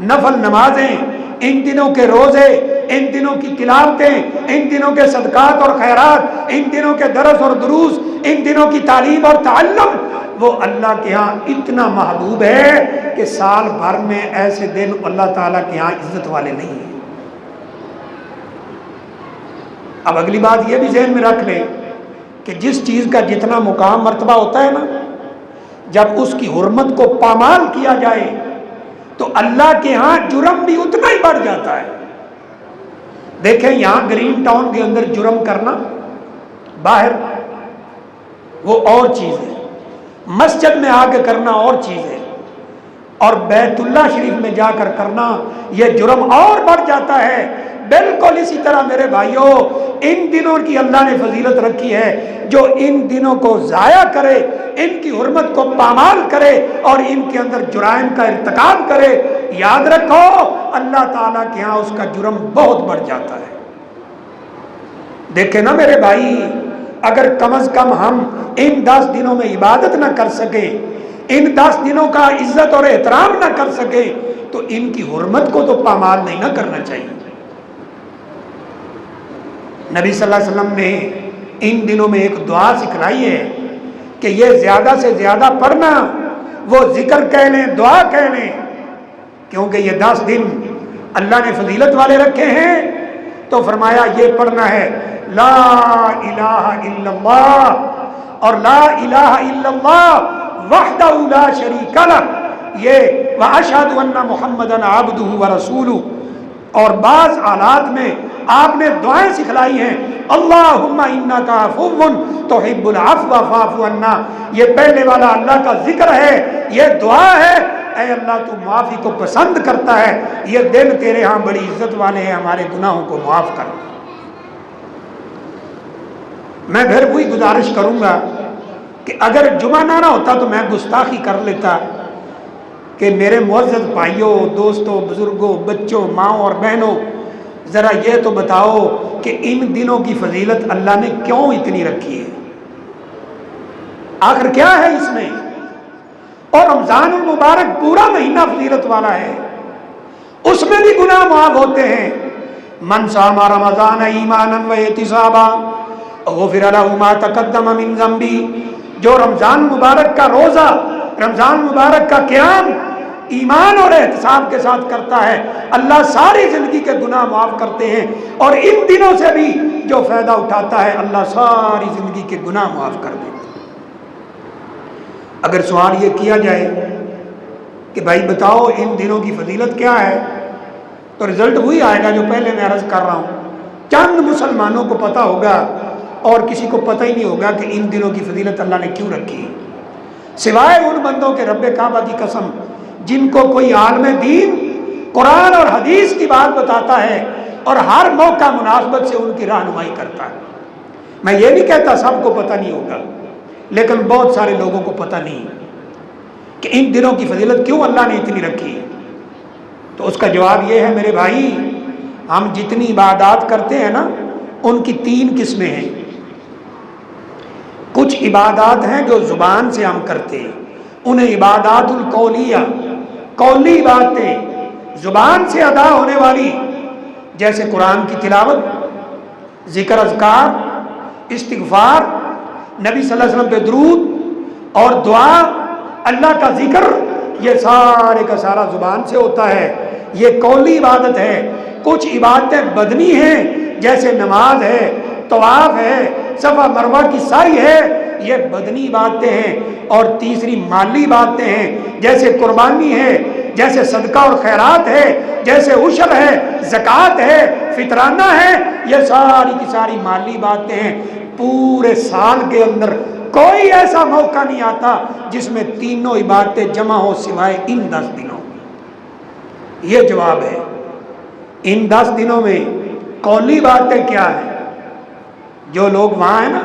نفل نمازیں، ان دنوں کے روزے، ان دنوں کی تلاوتیں، ان دنوں کے صدقات اور خیرات، ان دنوں کے درس اور دروس، ان دنوں کی تعلیم اور تعلم، وہ اللہ کے ہاں اتنا محبوب ہے کہ سال بھر میں ایسے دن اللہ تعالیٰ کے ہاں عزت والے نہیں ہیں۔ اب اگلی بات یہ بھی ذہن میں رکھ لیں کہ جس چیز کا جتنا مقام مرتبہ ہوتا ہے نا، جب اس کی حرمت کو پامال کیا جائے تو اللہ کے ہاں جرم بھی اتنا ہی بڑھ جاتا ہے۔ دیکھیں یہاں گرین ٹاؤن کے اندر جرم کرنا باہر وہ اور چیز ہے، مسجد میں آ کے کرنا اور چیز ہے، اور بیت اللہ شریف میں جا کر کرنا یہ جرم اور بڑھ جاتا ہے۔ بالکل اسی طرح میرے بھائیوں، ان دنوں کی اللہ نے فضیلت رکھی ہے، جو ان دنوں کو ضائع کرے، ان کی حرمت کو پامال کرے اور ان کے اندر جرائم کا ارتکاب کرے، یاد رکھو اللہ تعالیٰ کے ہاں اس کا جرم بہت بڑھ جاتا ہے۔ دیکھیں نا میرے بھائی، اگر کم از کم ہم ان 10 دنوں میں عبادت نہ کر سکیں، ان 10 دنوں کا عزت اور احترام نہ کر سکیں، تو ان کی حرمت کو تو پامال نہیں نہ کرنا چاہیے۔ نبی صلی اللہ علیہ وسلم نے ان دنوں میں ایک دعا سکھلائی ہے کہ یہ زیادہ سے زیادہ پڑھنا، وہ ذکر کہہ لیں، دعا کہہ لیں، کیونکہ یہ 10 دن اللہ نے فضیلت والے رکھے ہیں۔ تو فرمایا یہ پڑھنا ہے لا الہ الا اللہ اور لا الہ الا اللہ وحدہ لا شریک لہ، یہ واشہد ان محمدً عبدہ ورسولہ، اور بعض حالات میں آپ نے دعائیں سکھلائی ہیں، اللہم انک عفو تحب العفو فاعف عنا۔ یہ پہلے والا اللہ کا ذکر ہے، یہ دعا ہے، اے اللہ تو معافی کو پسند کرتا ہے، یہ دن تیرے ہاں بڑی عزت والے ہیں، ہمارے گناہوں کو معاف کر۔ میں پھر وہی گزارش کروں گا کہ اگر جمعہ نہ ہوتا تو میں گستاخی کر لیتا کہ میرے معزز بھائیوں، دوستوں، بزرگوں، بچوں، ماؤں اور بہنوں، ذرا یہ تو بتاؤ کہ ان دنوں کی فضیلت اللہ نے کیوں اتنی رکھی ہے؟ آخر کیا ہے اس میں؟ اور رمضان المبارک پورا مہینہ فضیلت والا ہے، اس میں بھی گناہ معاف ہوتے ہیں۔ من صام رمضان ایمانا و احتسابا غفر له ما تقدم من ذنبی، جو رمضان مبارک کا روزہ، رمضان مبارک کا قیام ایمان اور احتساب کے ساتھ کرتا ہے، اللہ ساری زندگی کے گناہ معاف کرتے ہیں، اور ان دنوں سے بھی جو فائدہ اٹھاتا ہے اللہ ساری زندگی کے گناہ معاف کر دیتا ہے۔ اگر سوال یہ کیا جائے کہ بھائی بتاؤ ان دنوں کی فضیلت کیا ہے، تو رزلٹ وہی آئے گا جو پہلے میں عرض کر رہا ہوں۔ چند مسلمانوں کو پتہ ہوگا اور کسی کو پتہ ہی نہیں ہوگا کہ ان دنوں کی فضیلت اللہ نے کیوں رکھی، سوائے ان بندوں کے رب کعبہ کی قسم جن کو کوئی عالم دین قرآن اور حدیث کی بات بتاتا ہے اور ہر موقع مناسبت سے ان کی رہنمائی کرتا ہے۔ میں یہ نہیں کہتا سب کو پتہ نہیں ہوگا، لیکن بہت سارے لوگوں کو پتہ نہیں کہ ان دنوں کی فضیلت کیوں اللہ نے اتنی رکھی۔ تو اس کا جواب یہ ہے میرے بھائی، ہم جتنی عبادات کرتے ہیں نا ان کی 3 قسمیں ہیں۔ کچھ عبادات ہیں جو زبان سے ہم کرتے ہیں، انہیں عبادات القولیہ، قولی باتیں زبان سے ادا ہونے والی، جیسے قرآن کی تلاوت، ذکر اذکار، استغفار، نبی صلی اللہ علیہ وسلم پہ درود اور دعا، اللہ کا ذکر، یہ سارے کا سارا زبان سے ہوتا ہے، یہ قولی عبادت ہے۔ کچھ عبادتیں بدنی ہیں جیسے نماز ہے، طواف ہے، صفا مروہ کی سعی ہے، یہ بدنی باتیں ہیں۔ اور تیسری مالی باتیں ہیں، جیسے قربانی ہے، جیسے صدقہ اور خیرات ہے، جیسے عشر ہے، زکوٰۃ ہے، فطرانہ ہے، یہ ساری کی ساری مالی باتیں ہیں۔ پورے سال کے اندر کوئی ایسا موقع نہیں آتا جس میں تینوں عبادتیں جمع ہو سوائے ان 10 دنوں۔ یہ جواب ہے۔ ان 10 دنوں میں قولی باتیں کیا ہیں؟ جو لوگ وہاں ہیں نا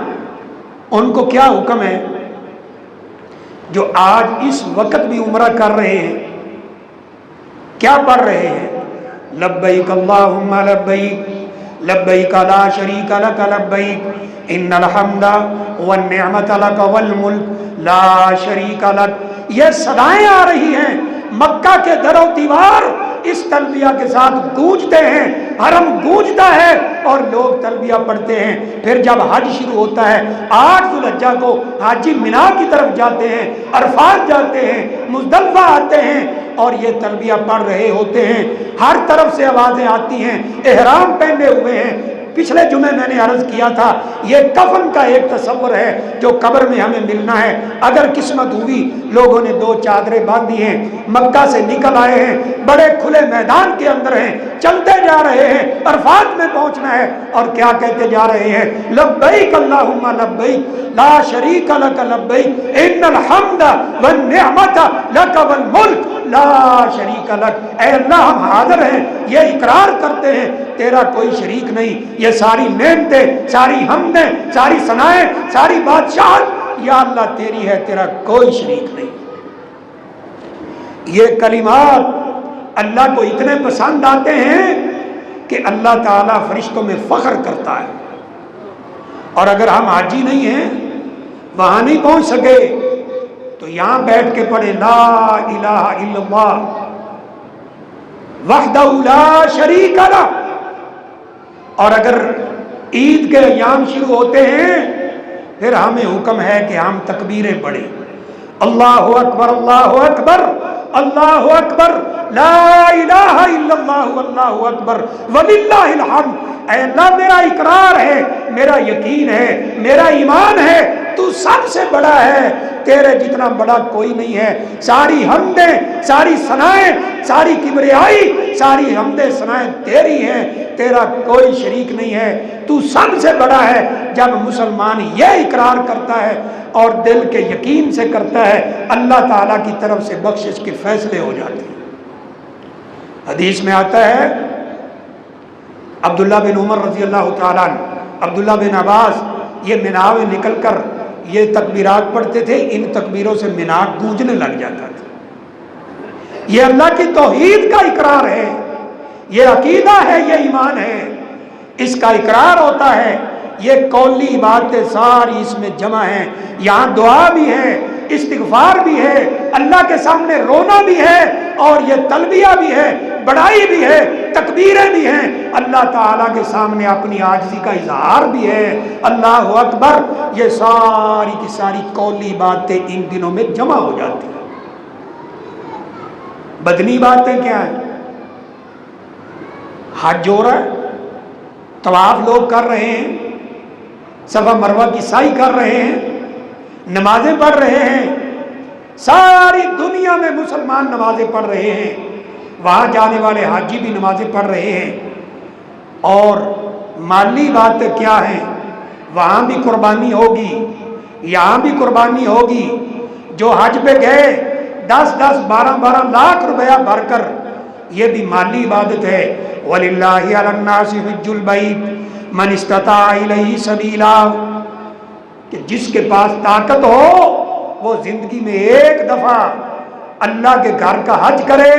ان کو کیا حکم ہے؟ جو آج اس وقت بھی عمرہ کر رہے ہیں کیا پڑھ رہے ہیں؟ لبیک اللہم لبیک لبیک لا شریک لک لبیک ان الحمد والنعمت لک والملک لا شریک لک۔ یہ صدائیں آ رہی ہیں مکہ کے در و دیوار اس تلبیہ کے ساتھ گونجتے ہیں، حرم گونجتا ہے اور لوگ تلبیہ پڑھتے ہیں۔ پھر جب حج شروع ہوتا ہے 8 ذوالحجہ کو حاجی مینا کی طرف جاتے ہیں، عرفات جاتے ہیں، مزدلفہ آتے ہیں اور یہ تلبیہ پڑھ رہے ہوتے ہیں، ہر طرف سے آوازیں آتی ہیں، احرام پہنے ہوئے ہیں۔ پچھلے جمعے میں نے عرض کیا تھا یہ کفن کا ایک تصور ہے جو قبر میں ہمیں ملنا ہے۔ اگر قسمت ہوئی لوگوں نے 2 چادریں باندھی ہیں، مکہ سے نکل آئے ہیں، بڑے کھلے میدان کے اندر ہیں، چلتے جا رہے ہیں، عرفات میں پہنچنا ہے اور کیا کہتے جا رہے ہیں؟ لبیک اللہم لبیک لا شریک لک لبیک ان الحمد والنعمت لک والملک لا شریک لک۔ اے اللہ ہم حاضر ہیں، یہ اقرار کرتے ہیں تیرا کوئی شریک نہیں، یہ ساری نعمتیں، ساری حمدیں، ساری ثنائیں، ساری بادشاہت یا اللہ تیری ہے، تیرا کوئی شریک نہیں۔ یہ کلمات اللہ کو اتنے پسند آتے ہیں کہ اللہ تعالیٰ فرشتوں میں فخر کرتا ہے۔ اور اگر ہم حاجی نہیں ہیں، وہاں نہیں پہنچ سکے، تو یہاں بیٹھ کے پڑھے لا الہ الا اللہ وحدہ لا شریک لہ۔ اور اگر عید کے ایام شروع ہوتے ہیں پھر ہمیں حکم ہے کہ ہم تکبیریں پڑھیں، اللہ اکبر اللہ اکبر اللہ اکبر لا الہ الا اللہ اللہ اکبر وللہ الحمد۔ اے اللہ میرا اقرار ہے، میرا یقین ہے، میرا ایمان ہے تو سب سے بڑا ہے، تیرے جتنا بڑا کوئی نہیں ہے۔ ساری حمدیں، ساری ثنائیں، ساری کبریائی، ساری حمدیں ثنائیں تیری ہیں، تیرا کوئی شریک نہیں ہے، تو سب سے بڑا ہے۔ جب مسلمان یہ اقرار کرتا ہے اور دل کے یقین سے کرتا ہے، اللہ تعالیٰ کی طرف سے بخشش کے فیصلے ہو جاتے ہیں۔ حدیث میں آتا ہے عبداللہ بن عمر رضی اللہ تعالیٰ عنہ، عبداللہ بن عباس یہ مینا میں نکل کر یہ تکبیرات پڑھتے تھے، ان تکبیروں سے مینا گونجنے لگ جاتا تھا۔ یہ اللہ کی توحید کا اقرار ہے، یہ عقیدہ ہے، یہ ایمان ہے، اس کا اقرار ہوتا ہے۔ یہ قولی باتیں ساری اس میں جمع ہیں، یہاں دعا بھی ہے، استغفار بھی ہے، اللہ کے سامنے رونا بھی ہے، اور یہ تلبیہ بھی ہے، بڑائی بھی ہے، تکبیریں بھی ہیں، اللہ تعالیٰ کے سامنے اپنی عاجزی کا اظہار بھی ہے، اللہ اکبر۔ یہ ساری کی ساری قولی باتیں ان دنوں میں جمع ہو جاتی ہیں۔ بدنی باتیں کیا ہیں؟ حج ہو رہا ہے، طواف لوگ کر رہے ہیں، صفا مروہ کی سعی کر رہے ہیں، نمازیں پڑھ رہے ہیں، ساری دنیا میں مسلمان نمازیں پڑھ رہے ہیں، وہاں جانے والے حاجی بھی نمازیں پڑھ رہے ہیں۔ اور مالی باتیں کیا ہیں؟ وہاں بھی قربانی ہوگی، یہاں بھی قربانی ہوگی۔ جو حج پہ گئے 10-10 12-12 لاکھ روپیہ بھر کر، یہ بھی مالی عبادت ہے۔ وَلِلَّهِ عَلَى النَّاسِ حِجُّ الْبَيْتِ مَنِ اسْتَطَاعَ إِلَيْهِ سَبِيلًا، کہ جس کے پاس طاقت ہو وہ زندگی میں ایک دفعہ اللہ کے گھر کا حج کرے،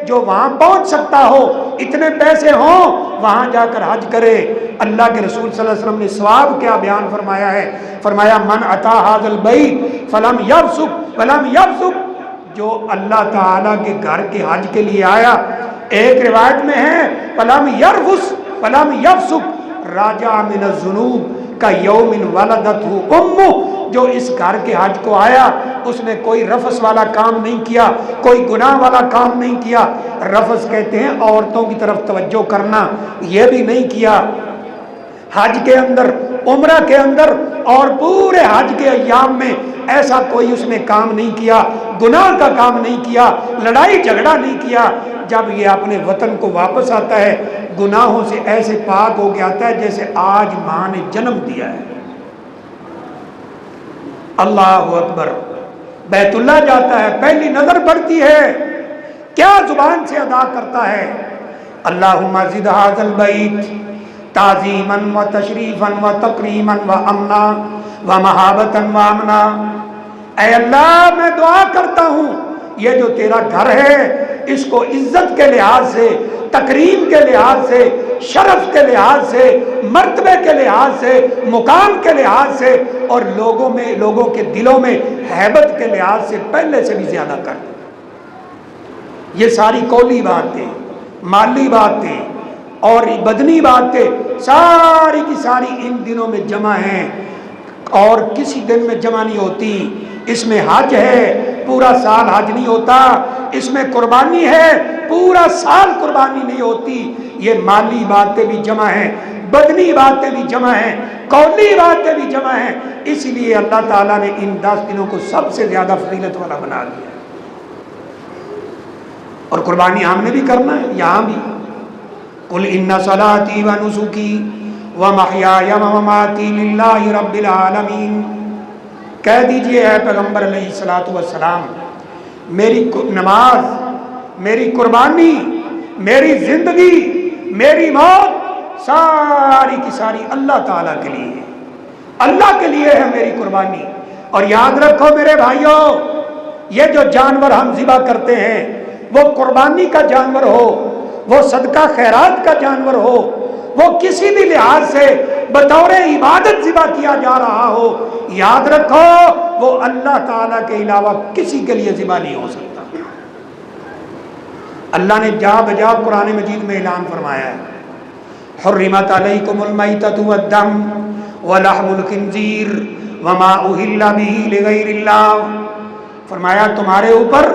جو وہاں پہنچ سکتا ہو، اتنے پیسے ہوں وہاں جا کر حج کرے۔ اللہ کے رسول صلی اللہ علیہ وسلم نے ثواب کیا بیان فرمایا ہے، فرمایا من اتی ھذا البیت فلم یفسق ولم یفسق، جو اللہ تعالیٰ کے گھر کے حج کے لیے آیا، ایک روایت میں ہے فلم یرفس فلم یفسق راجع من الذنوب کا یوم ولدتہ امہ، جو اس گھر کے حج کو آیا اس نے کوئی رفس والا کام نہیں کیا، کوئی گناہ والا کام نہیں کیا۔ رفس کہتے ہیں عورتوں کی طرف توجہ کرنا، یہ بھی نہیں کیا حج کے اندر، عمرہ کے اندر، اور پورے حج کے ایام میں ایسا کوئی اس نے کام نہیں کیا، گناہ کا کام نہیں کیا، لڑائی جھگڑا نہیں کیا۔ جب یہ اپنے وطن کو واپس آتا ہے گناہوں سے ایسے پاک ہو کے آتا ہے جیسے آج ماں نے جنم دیا ہے۔ اللہ اکبر، بیت اللہ جاتا ہے، پہلی نظر پڑتی ہے، کیا زبان سے ادا کرتا ہے؟ اللہم زد ھذا البیت تعظیما و تشریفا و تکریما و امنا و محابتا و امنا۔ اے اللہ میں دعا کرتا ہوں یہ جو تیرا گھر ہے اس کو عزت کے لحاظ سے، تکریم کے لحاظ سے، شرف کے لحاظ سے، مرتبے کے لحاظ سے، مقام کے لحاظ سے، اور لوگوں کے دلوں میں ہیبت کے لحاظ سے پہلے سے بھی زیادہ کر دیں۔ یہ ساری قولی باتیں، مالی باتیں اور بدنی باتیں ساری کی ساری ان دنوں میں جمع ہیں، اور کسی دن میں جمع نہیں ہوتی۔ اس میں حج ہے، پورا سال حج نہیں ہوتا۔ اس میں قربانی ہے، پورا سال قربانی نہیں ہوتی۔ یہ مالی باتیں بھی جمع ہیں، بدنی باتیں بھی جمع ہیں، قولی باتیں بھی جمع ہیں۔ اس لیے اللہ تعالیٰ نے ان 10 دنوں کو سب سے زیادہ فضیلت والا بنا دیا۔ اور قربانی ہم نے بھی کرنا ہے، یہاں بھی قل ان صلاتی و نسکی و محیای و مماتی للہ رب العالمین، کہہ دیجئے اے پیغمبر علیہ الصلوۃ والسلام، میری نماز، میری قربانی، میری زندگی، میری موت ساری کی ساری اللہ تعالیٰ کے لیے ہے، اللہ کے لیے ہے میری قربانی۔ اور یاد رکھو میرے بھائیوں، یہ جو جانور ہم ذبح کرتے ہیں، وہ قربانی کا جانور ہو، وہ صدقہ خیرات کا جانور ہو، وہ کسی بھی لحاظ سے بطور عبادت ذبح کیا جا رہا ہو، یاد رکھو وہ اللہ تعالیٰ کے علاوہ کسی کے لیے ذبح نہیں ہو سکتا۔ اللہ نے جا بجا قرآن مجید میں اعلان فرمایا ہے، حرمت علیکم المیتۃ والدم ولحم الخنزیر وما اہل بہ لغیر اللہ، فرمایا تمہارے اوپر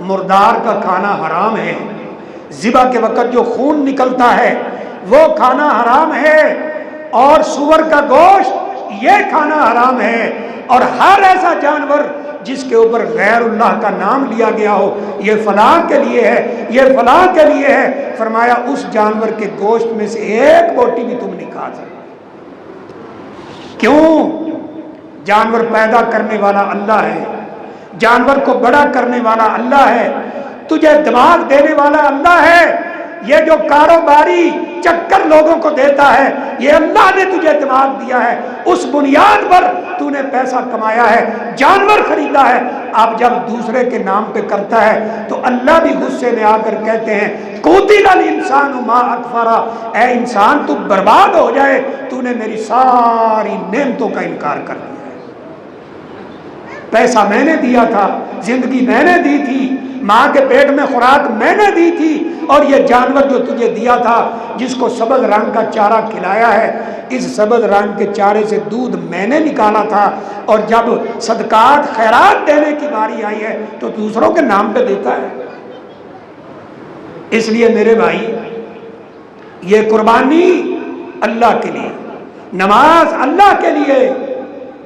مردار کا کھانا حرام ہے، ذبح کے وقت جو خون نکلتا ہے وہ کھانا حرام ہے، اور سور کا گوشت یہ کھانا حرام ہے، اور ہر ایسا جانور جس کے اوپر غیر اللہ کا نام لیا گیا ہو، یہ فلاں کے لیے ہے، یہ فلاں کے لیے ہے، فرمایا اس جانور کے گوشت میں سے ایک بوٹی بھی تم نہیں کھا سکتے۔ کیوں؟ جانور پیدا کرنے والا اللہ ہے، جانور کو بڑا کرنے والا اللہ ہے، تجھے دماغ دینے والا اللہ ہے، یہ جو کاروباری چکر لوگوں کو دیتا ہے یہ اللہ نے تجھے دماغ دیا ہے، اس بنیاد پر تو نے پیسہ کمایا ہے، جانور خریدا ہے۔ اب جب دوسرے کے نام پہ کرتا ہے تو اللہ بھی غصے میں آ کر کہتے ہیں قتل الانسان ما اکفرا، اے انسان تو برباد ہو جائے، تو نے میری ساری نعمتوں کا انکار کر دیا۔ پیسہ میں نے دیا تھا، زندگی میں نے دی تھی، ماں کے پیٹ میں خوراک میں نے دی تھی، اور یہ جانور جو تجھے دیا تھا جس کو سبز رنگ کا چارہ کھلایا ہے، اس سبز رنگ کے چارے سے دودھ میں نے نکالا تھا، اور جب صدقات خیرات دینے کی باری آئی ہے تو دوسروں کے نام پہ دیتا ہے۔ اس لیے میرے بھائی یہ قربانی اللہ کے لیے، نماز اللہ کے لیے،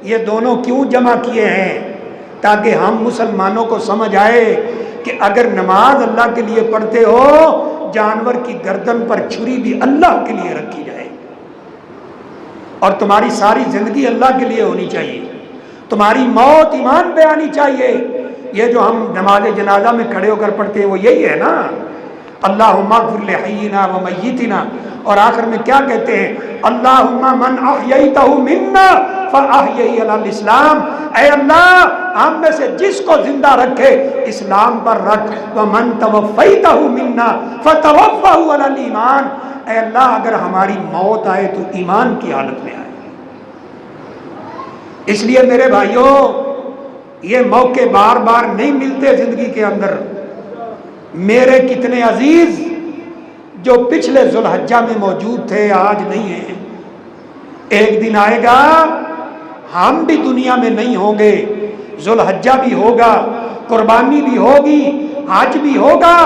یہ دونوں کیوں جمع کیے ہیں؟ تاکہ ہم مسلمانوں کو سمجھ آئے کہ اگر نماز اللہ کے لیے پڑھتے ہو، جانور کی گردن پر چھری بھی اللہ کے لیے رکھی جائے، اور تمہاری ساری زندگی اللہ کے لیے ہونی چاہیے، تمہاری موت ایمان پہ آنی چاہیے۔ یہ جو ہم نماز جنازہ میں کھڑے ہو کر پڑھتے ہیں وہ یہی ہے نا، اللہم اغفر لحینا و میتنا، اور آخر میں کیا کہتے ہیں؟ اللہم من احییتہ منا فاحیہ علی الاسلام، اے اللہ ہم میں سے جس کو زندہ رکھے اسلام پر رکھ، ومن توفیتہ منا فتوفہ علی الایمان، اے اللہ اگر ہماری موت آئے تو ایمان کی حالت میں آئے۔ اس لیے میرے بھائیوں یہ موقع بار بار نہیں ملتے زندگی کے اندر۔ میرے کتنے عزیز جو پچھلے ذوالحجہ میں موجود تھے آج نہیں ہیں، ایک دن آئے گا ہم بھی دنیا میں نہیں ہوں گے، ذوالحجہ بھی ہوگا، قربانی بھی ہوگی، حج بھی ہوگا۔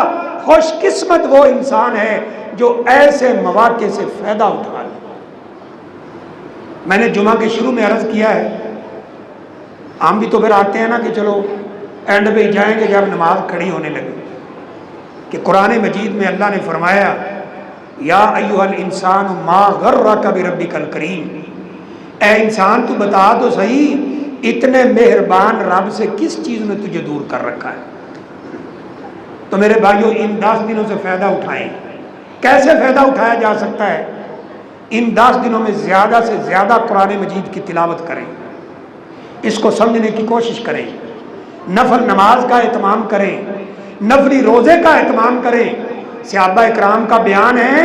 خوش قسمت وہ انسان ہے جو ایسے مواقع سے فائدہ اٹھا لے۔ میں نے جمعہ کے شروع میں عرض کیا ہے، ہم بھی تو پھر آتے ہیں نا کہ چلو اینڈ پہ جائیں گے جب نماز کھڑی ہونے لگے، کہ قرآن مجید میں اللہ نے فرمایا یا ایھا الانسان ما غرک بربک الکریم، اے انسان تو بتا تو صحیح اتنے مہربان رب سے کس چیز نے تجھے دور کر رکھا ہے۔ تو میرے بھائیوں ان 10 دنوں سے فائدہ اٹھائیں۔ کیسے فائدہ اٹھایا جا سکتا ہے؟ ان 10 دنوں میں زیادہ سے زیادہ قرآن مجید کی تلاوت کریں، اس کو سمجھنے کی کوشش کریں، نفل نماز کا اہتمام کریں، نفلی روزے کا اہتمام کریں۔ صحابہ اکرام کا بیان ہے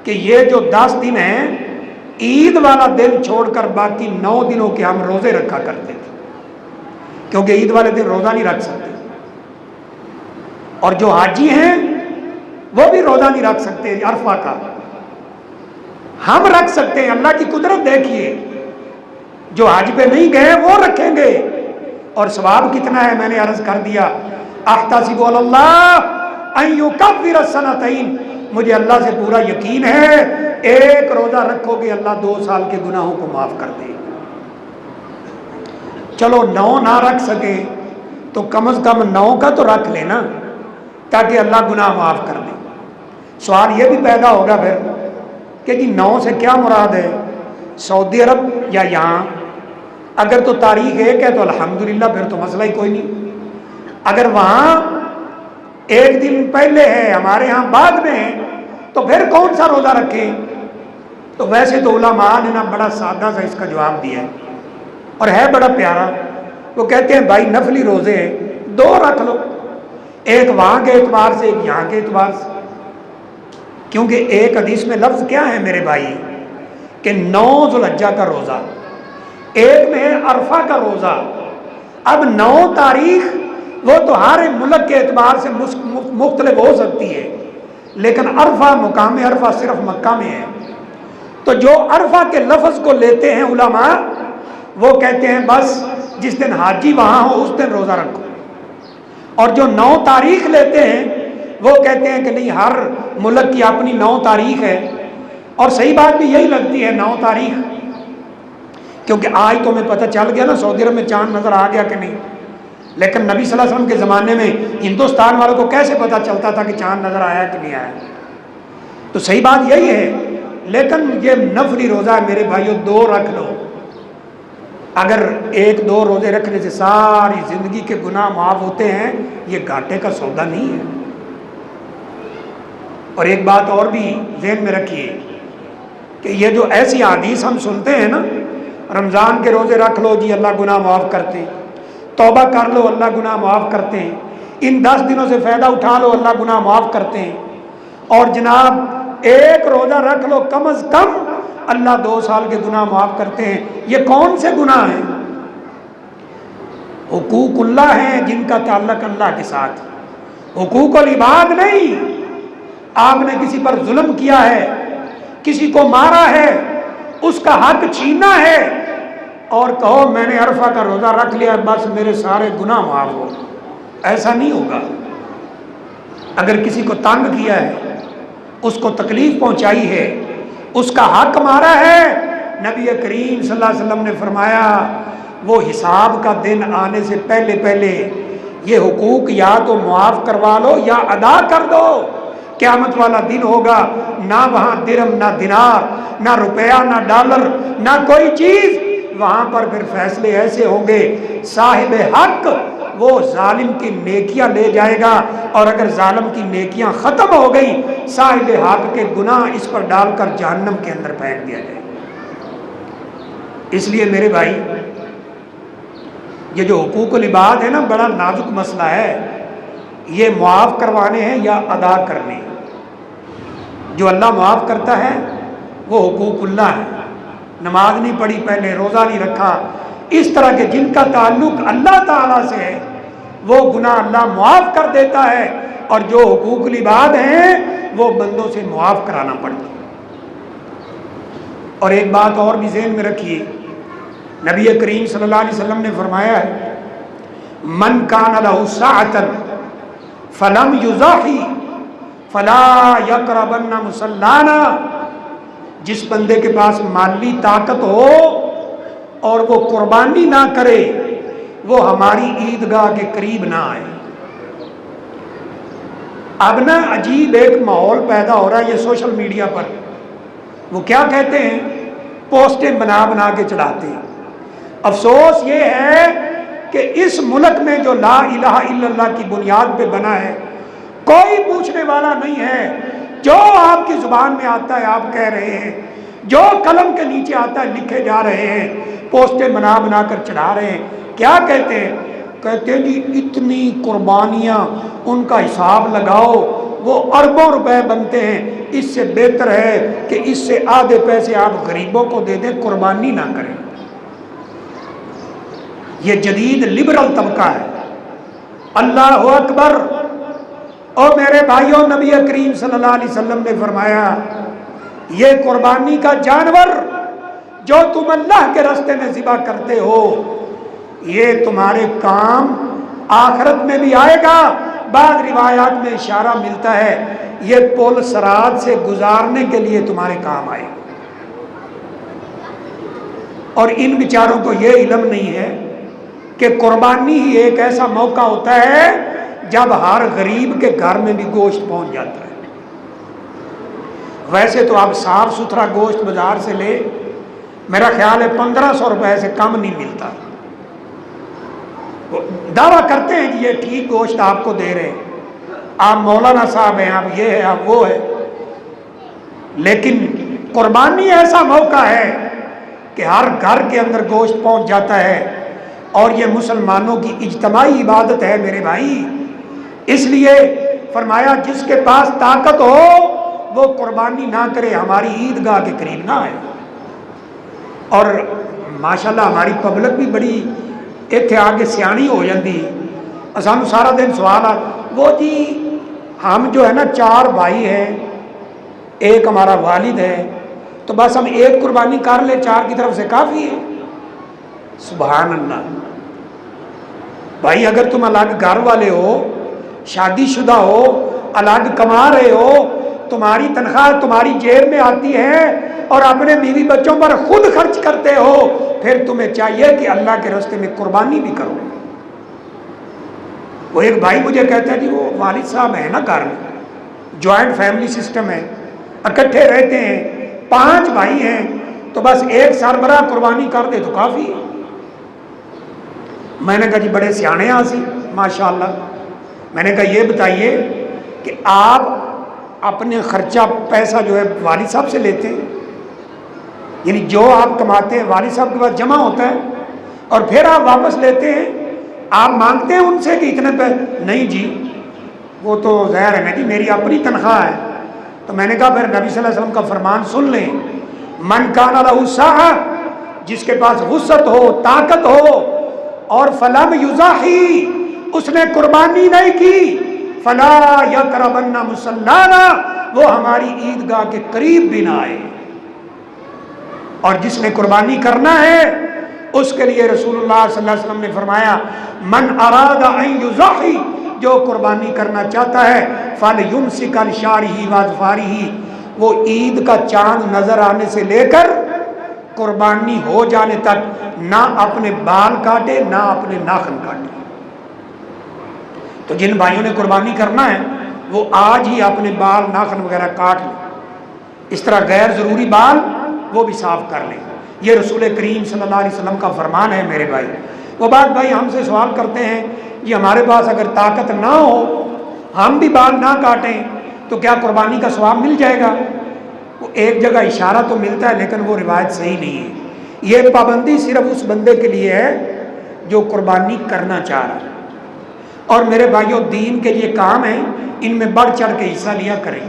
کہ یہ جو 10 دن ہیں، عید والا دن چھوڑ کر باقی 9 دنوں کے ہم روزے رکھا کرتے تھے، کیونکہ عید والے دن روزہ نہیں رکھ سکتے، اور جو حاجی ہیں وہ بھی روزہ نہیں رکھ سکتے عرفہ کا، ہم رکھ سکتے ہیں۔ اللہ کی قدرت دیکھیے، جو حج پہ نہیں گئے وہ رکھیں گے، اور ثواب کتنا ہے میں نے عرض کر دیا، احتسب علی اللہ ان یکفر السنتین، مجھے اللہ سے پورا یقین ہے ایک روزہ رکھو گے اللہ 2 سال کے گناہوں کو معاف کر دے۔ چلو 9 نہ رکھ سکے تو کم از کم 9 کا تو رکھ لینا، تاکہ اللہ گناہ معاف کر دے۔ سوال یہ بھی پیدا ہوگا پھر کہ جی 9 سے کیا مراد ہے، سعودی عرب یا یہاں؟ اگر تو تاریخ ایک ہے تو الحمدللہ، پھر تو مسئلہ ہی کوئی نہیں۔ اگر وہاں 1 دن پہلے ہے، ہمارے ہاں بعد میں ہے، تو پھر کون سا روزہ رکھیں؟ تو ویسے تو علماء نے نا بڑا سادہ سا اس کا جواب دیا ہے، اور ہے بڑا پیارا۔ وہ کہتے ہیں بھائی نفلی روزے 2 رکھ لو، ایک وہاں کے اعتبار سے، ایک یہاں کے اعتبار سے، کیونکہ ایک حدیث میں لفظ کیا ہے میرے بھائی کہ 9 ذوالحجہ کا روزہ، ایک میں ہے عرفہ کا روزہ۔ اب 9 تاریخ وہ تو ہر ملک کے اعتبار سے مختلف ہو سکتی ہے، لیکن عرفہ، مقام عرفہ صرف مکہ میں ہے، تو جو عرفہ کے لفظ کو لیتے ہیں علماء، وہ کہتے ہیں بس جس دن حاجی وہاں ہو اس دن روزہ رکھو، اور جو 9 تاریخ لیتے ہیں وہ کہتے ہیں کہ نہیں، ہر ملک کی اپنی 9 تاریخ ہے، اور صحیح بات بھی یہی لگتی ہے 9 تاریخ، کیونکہ آج تو ہمیں پتہ چل گیا نا سعودی عرب میں چاند نظر آ گیا کہ نہیں، لیکن نبی صلی اللہ علیہ وسلم کے زمانے میں ہندوستان والوں کو کیسے پتہ چلتا تھا کہ چاند نظر آیا کہ نہیں آیا؟ تو صحیح بات یہی ہے، لیکن یہ نفلی روزہ ہے میرے بھائیوں، 2 رکھ لو۔ اگر 1-2 روزے رکھنے سے ساری زندگی کے گناہ معاف ہوتے ہیں، یہ گھاٹے کا سودا نہیں ہے۔ اور ایک بات اور بھی ذہن میں رکھیے کہ یہ جو ایسی حدیث ہم سنتے ہیں نا، رمضان کے روزے رکھ لو جی اللہ گناہ معاف کرتے ہیں، توبہ کر لو اللہ گناہ معاف کرتے ہیں، ان 10 دنوں سے فائدہ اٹھا لو اللہ گناہ معاف کرتے ہیں، اور جناب 1 روزہ رکھ لو کم از کم اللہ 2 سال کے گناہ معاف کرتے ہیں۔ یہ کون سے گناہ ہیں؟ حقوق اللہ ہیں جن کا تعلق اللہ کے ساتھ، حقوق العباد نہیں۔ آپ نے کسی پر ظلم کیا ہے، کسی کو مارا ہے، اس کا حق چھینا ہے، اور کہو میں نے عرفہ کا روزہ رکھ لیا بس میرے سارے گناہ معاف ہو، ایسا نہیں ہوگا۔ اگر کسی کو تنگ کیا ہے، اس کو تکلیف پہنچائی ہے، اس کا حق مارا ہے، نبی کریم صلی اللہ علیہ وسلم نے فرمایا وہ حساب کا دن آنے سے پہلے پہلے یہ حقوق یا تو معاف کروا لو یا ادا کر دو۔ قیامت والا دن ہوگا، نہ وہاں درم، نہ دینار، نہ روپیہ، نہ ڈالر، نہ کوئی چیز، وہاں پر پھر فیصلے ایسے ہوں گے، صاحب حق وہ ظالم کی نیکیاں لے جائے گا، اور اگر ظالم کی نیکیاں ختم ہو گئی، صاحب حق کے گناہ اس پر ڈال کر جہنم کے اندر پھینک دیا جائے گا۔ اس لیے میرے بھائی یہ جو حقوق العباد ہے نا، بڑا نازک مسئلہ ہے، یہ معاف کروانے ہیں یا ادا کرنے؟ جو اللہ معاف کرتا ہے وہ حقوق اللہ ہے، نماز نہیں پڑھی پہلے، روزہ نہیں رکھا، اس طرح کے جن کا تعلق اللہ تعالیٰ سے ہے وہ گناہ اللہ معاف کر دیتا ہے، اور جو حقوق العباد ہیں وہ بندوں سے معاف کرانا پڑتا ہے۔ اور ایک بات اور بھی ذہن میں رکھیے، نبی کریم صلی اللہ علیہ وسلم نے فرمایا ہے من کان لہ سعۃ فلم یضحی فلا یقربن مصلانا، جس بندے کے پاس مالی طاقت ہو اور وہ قربانی نہ کرے وہ ہماری عیدگاہ کے قریب نہ آئے۔ اب نا عجیب ایک ماحول پیدا ہو رہا ہے یہ سوشل میڈیا پر، وہ کیا کہتے ہیں، پوسٹیں بنا بنا کے چڑھاتے ہیں۔ افسوس یہ ہے کہ اس ملک میں جو لا الہ الا اللہ کی بنیاد پہ بنا ہے کوئی پوچھنے والا نہیں ہے، جو آپ کی زبان میں آتا ہے آپ کہہ رہے ہیں، جو قلم کے نیچے آتا ہے لکھے جا رہے ہیں، پوسٹیں بنا بنا کر چڑھا رہے ہیں۔ کیا کہتے ہیں؟ کہتے ہیں جی اتنی قربانیاں ان کا حساب لگاؤ وہ اربوں روپے بنتے ہیں، اس سے بہتر ہے کہ اس سے آدھے پیسے آپ غریبوں کو دے دیں، قربانی نہ کریں۔ یہ جدید لبرل طبقہ ہے۔ اللہ اکبر۔ اور میرے بھائیوں، نبی کریم صلی اللہ علیہ وسلم نے فرمایا یہ قربانی کا جانور جو تم اللہ کے راستے میں ذبح کرتے ہو یہ تمہارے کام آخرت میں بھی آئے گا۔ بعض روایات میں اشارہ ملتا ہے یہ پل صراط سے گزارنے کے لیے تمہارے کام آئے گا۔ اور ان بیچاروں کو یہ علم نہیں ہے کہ قربانی ہی ایک ایسا موقع ہوتا ہے جب ہر غریب کے گھر میں بھی گوشت پہنچ جاتا ہے۔ ویسے تو آپ صاف ستھرا گوشت بازار سے لے، میرا خیال ہے 1500 روپے سے کم نہیں ملتا۔ دعویٰ کرتے ہیں کہ یہ ٹھیک گوشت آپ کو دے رہے ہیں، آپ مولانا صاحب ہیں، آپ یہ ہے، آپ وہ ہے، لیکن قربانی ایسا موقع ہے کہ ہر گھر کے اندر گوشت پہنچ جاتا ہے، اور یہ مسلمانوں کی اجتماعی عبادت ہے میرے بھائی۔ اس لیے فرمایا جس کے پاس طاقت ہو وہ قربانی نہ کرے، ہماری عیدگاہ کے قریب نہ آئے۔ اور ماشاءاللہ ہماری پبلک بھی بڑی اتنے آگے سیانی ہو جاتی، سانو سارا دن سوال آ وہ جی ہم جو ہے نا 4 بھائی ہیں، ایک ہمارا والد ہے، تو بس ہم ایک قربانی کر لیں، 4 کی طرف سے کافی ہے۔ سبحان اللہ بھائی، اگر تم الگ گھر والے ہو، شادی شدہ ہو، الگ کما رہے ہو، تمہاری تنخواہ تمہاری جیب میں آتی ہے اور اپنے بیوی بچوں پر خود خرچ کرتے ہو، پھر تمہیں چاہیے کہ اللہ کے راستے میں قربانی بھی کرو۔ وہ ایک بھائی مجھے کہتا ہے جی وہ والد صاحب ہیں نا گھر میں، جوائنٹ فیملی سسٹم ہے، اکٹھے رہتے ہیں، 5 بھائی ہیں، تو بس ایک سربراہ قربانی کر دے تو کافی ہے۔ میں نے کہا جی بڑے سیانے آسی ماشاءاللہ۔ میں نے کہا یہ بتائیے کہ آپ اپنے خرچہ پیسہ جو ہے والد صاحب سے لیتے ہیں، یعنی جو آپ کماتے ہیں والد صاحب کے پاس جمع ہوتا ہے اور پھر آپ واپس لیتے ہیں، آپ مانگتے ہیں ان سے کہ اتنے پیسے؟ نہیں جی وہ تو ظاہر ہے نا جی میری اپنی تنخواہ ہے۔ تو میں نے کہا پھر نبی صلی اللہ علیہ وسلم کا فرمان سن لیں، من کان لہ سعہ، جس کے پاس وسعت ہو، طاقت ہو، اور فلم یضاحی، اس نے قربانی نہیں کی، فلا یقربن مصلانا، وہ ہماری عیدگاہ کے قریب بھی نہ آئے۔ اور جس نے قربانی کرنا ہے اس کے لیے رسول اللہ صلی اللہ علیہ وسلم نے فرمایا من اراد ان یضحی، جو قربانی کرنا چاہتا ہے فلیمسک عن شعرہ واظفارہ، وہ عید کا چاند نظر آنے سے لے کر قربانی ہو جانے تک نہ اپنے بال کاٹے نہ اپنے ناخن کاٹے۔ تو جن بھائیوں نے قربانی کرنا ہے وہ آج ہی اپنے بال ناخن وغیرہ کاٹ لیں، اس طرح غیر ضروری بال وہ بھی صاف کر لیں۔ یہ رسول کریم صلی اللہ علیہ وسلم کا فرمان ہے میرے بھائی۔ وہ بات بھائی ہم سے سوال کرتے ہیں یہ ہمارے پاس اگر طاقت نہ ہو، ہم بھی بال نہ کاٹیں تو کیا قربانی کا ثواب مل جائے گا؟ وہ ایک جگہ اشارہ تو ملتا ہے لیکن وہ روایت صحیح نہیں ہے۔ یہ پابندی صرف اس بندے کے لیے ہے جو قربانی کرنا چاہ رہا ہے۔ اور میرے بھائیوں دین کے یہ کام ہیں، ان میں بڑھ چڑھ کے حصہ لیا کریں۔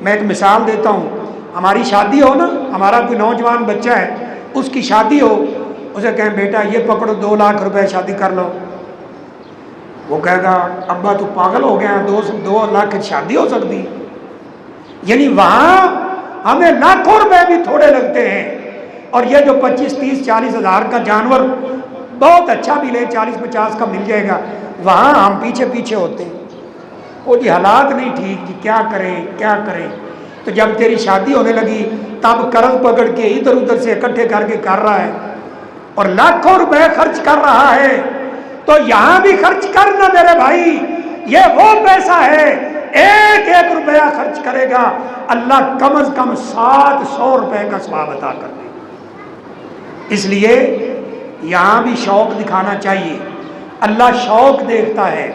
میں ایک مثال دیتا ہوں، ہماری شادی ہو نا، ہمارا کوئی نوجوان بچہ ہے، اس کی شادی ہو، اسے کہیں بیٹا یہ پکڑو 2 لاکھ روپے شادی کر لو، وہ کہے گا ابا تو پاگل ہو گیا، 2 لاکھ کی شادی ہو سکتی؟ یعنی وہاں ہمیں لاکھوں روپے بھی تھوڑے لگتے ہیں، اور یہ جو 25, 30, 40 ہزار کا جانور بہت اچھا بھی لے 40, 50 کا مل جائے گا، وہاں ہم پیچھے ہوتے ہیں، وہ جی حالات نہیں ٹھیک جی کیا کریں۔ تو جب تیری شادی ہونے لگی تب قرض پکڑ کے ادھر ادھر سے اکٹھے کر کے کر رہا ہے اور لاکھوں روپے خرچ کر رہا ہے، تو یہاں بھی خرچ کرنا میرے بھائی، یہ وہ پیسہ ہے 1 روپیہ خرچ کرے گا اللہ کم از کم 700 روپے کا ثواب عطا کر دے۔ اس لیے یہاں بھی شوق دکھانا چاہیے۔ اللہ شوق دیکھتا ہے،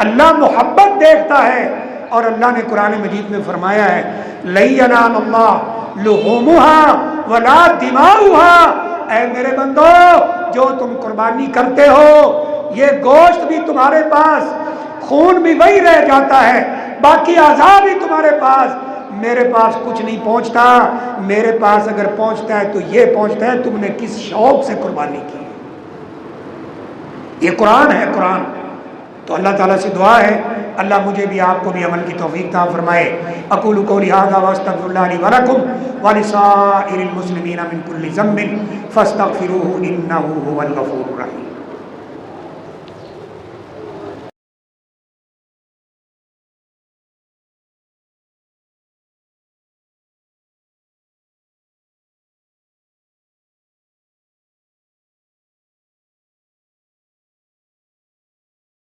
اللہ محبت دیکھتا ہے، اور اللہ نے قرآن مجید میں فرمایا ہے لَن يَنَالَ اللَّهَ لُحُومُهَا وَلَا دِمَاؤُهَا، اے میرے بندو جو تم قربانی کرتے ہو یہ گوشت بھی تمہارے پاس، خون بھی وہی رہ جاتا ہے، باقی اعضاء بھی تمہارے پاس، میرے پاس کچھ نہیں پہنچتا۔ میرے پاس اگر پہنچتا ہے تو یہ پہنچتا ہے تم نے کس شوق سے قربانی کی۔ یہ قرآن ہے، قرآن۔ تو اللہ تعالیٰ سے دعا ہے اللہ مجھے بھی آپ کو بھی عمل کی توفیق عطا فرمائے۔ اقول قولی ھذا واستغفر اللہ لی ولکم ولسائر المسلمین من کل ذنب فاستغفروہ انہ ھو الغفور الرحیم۔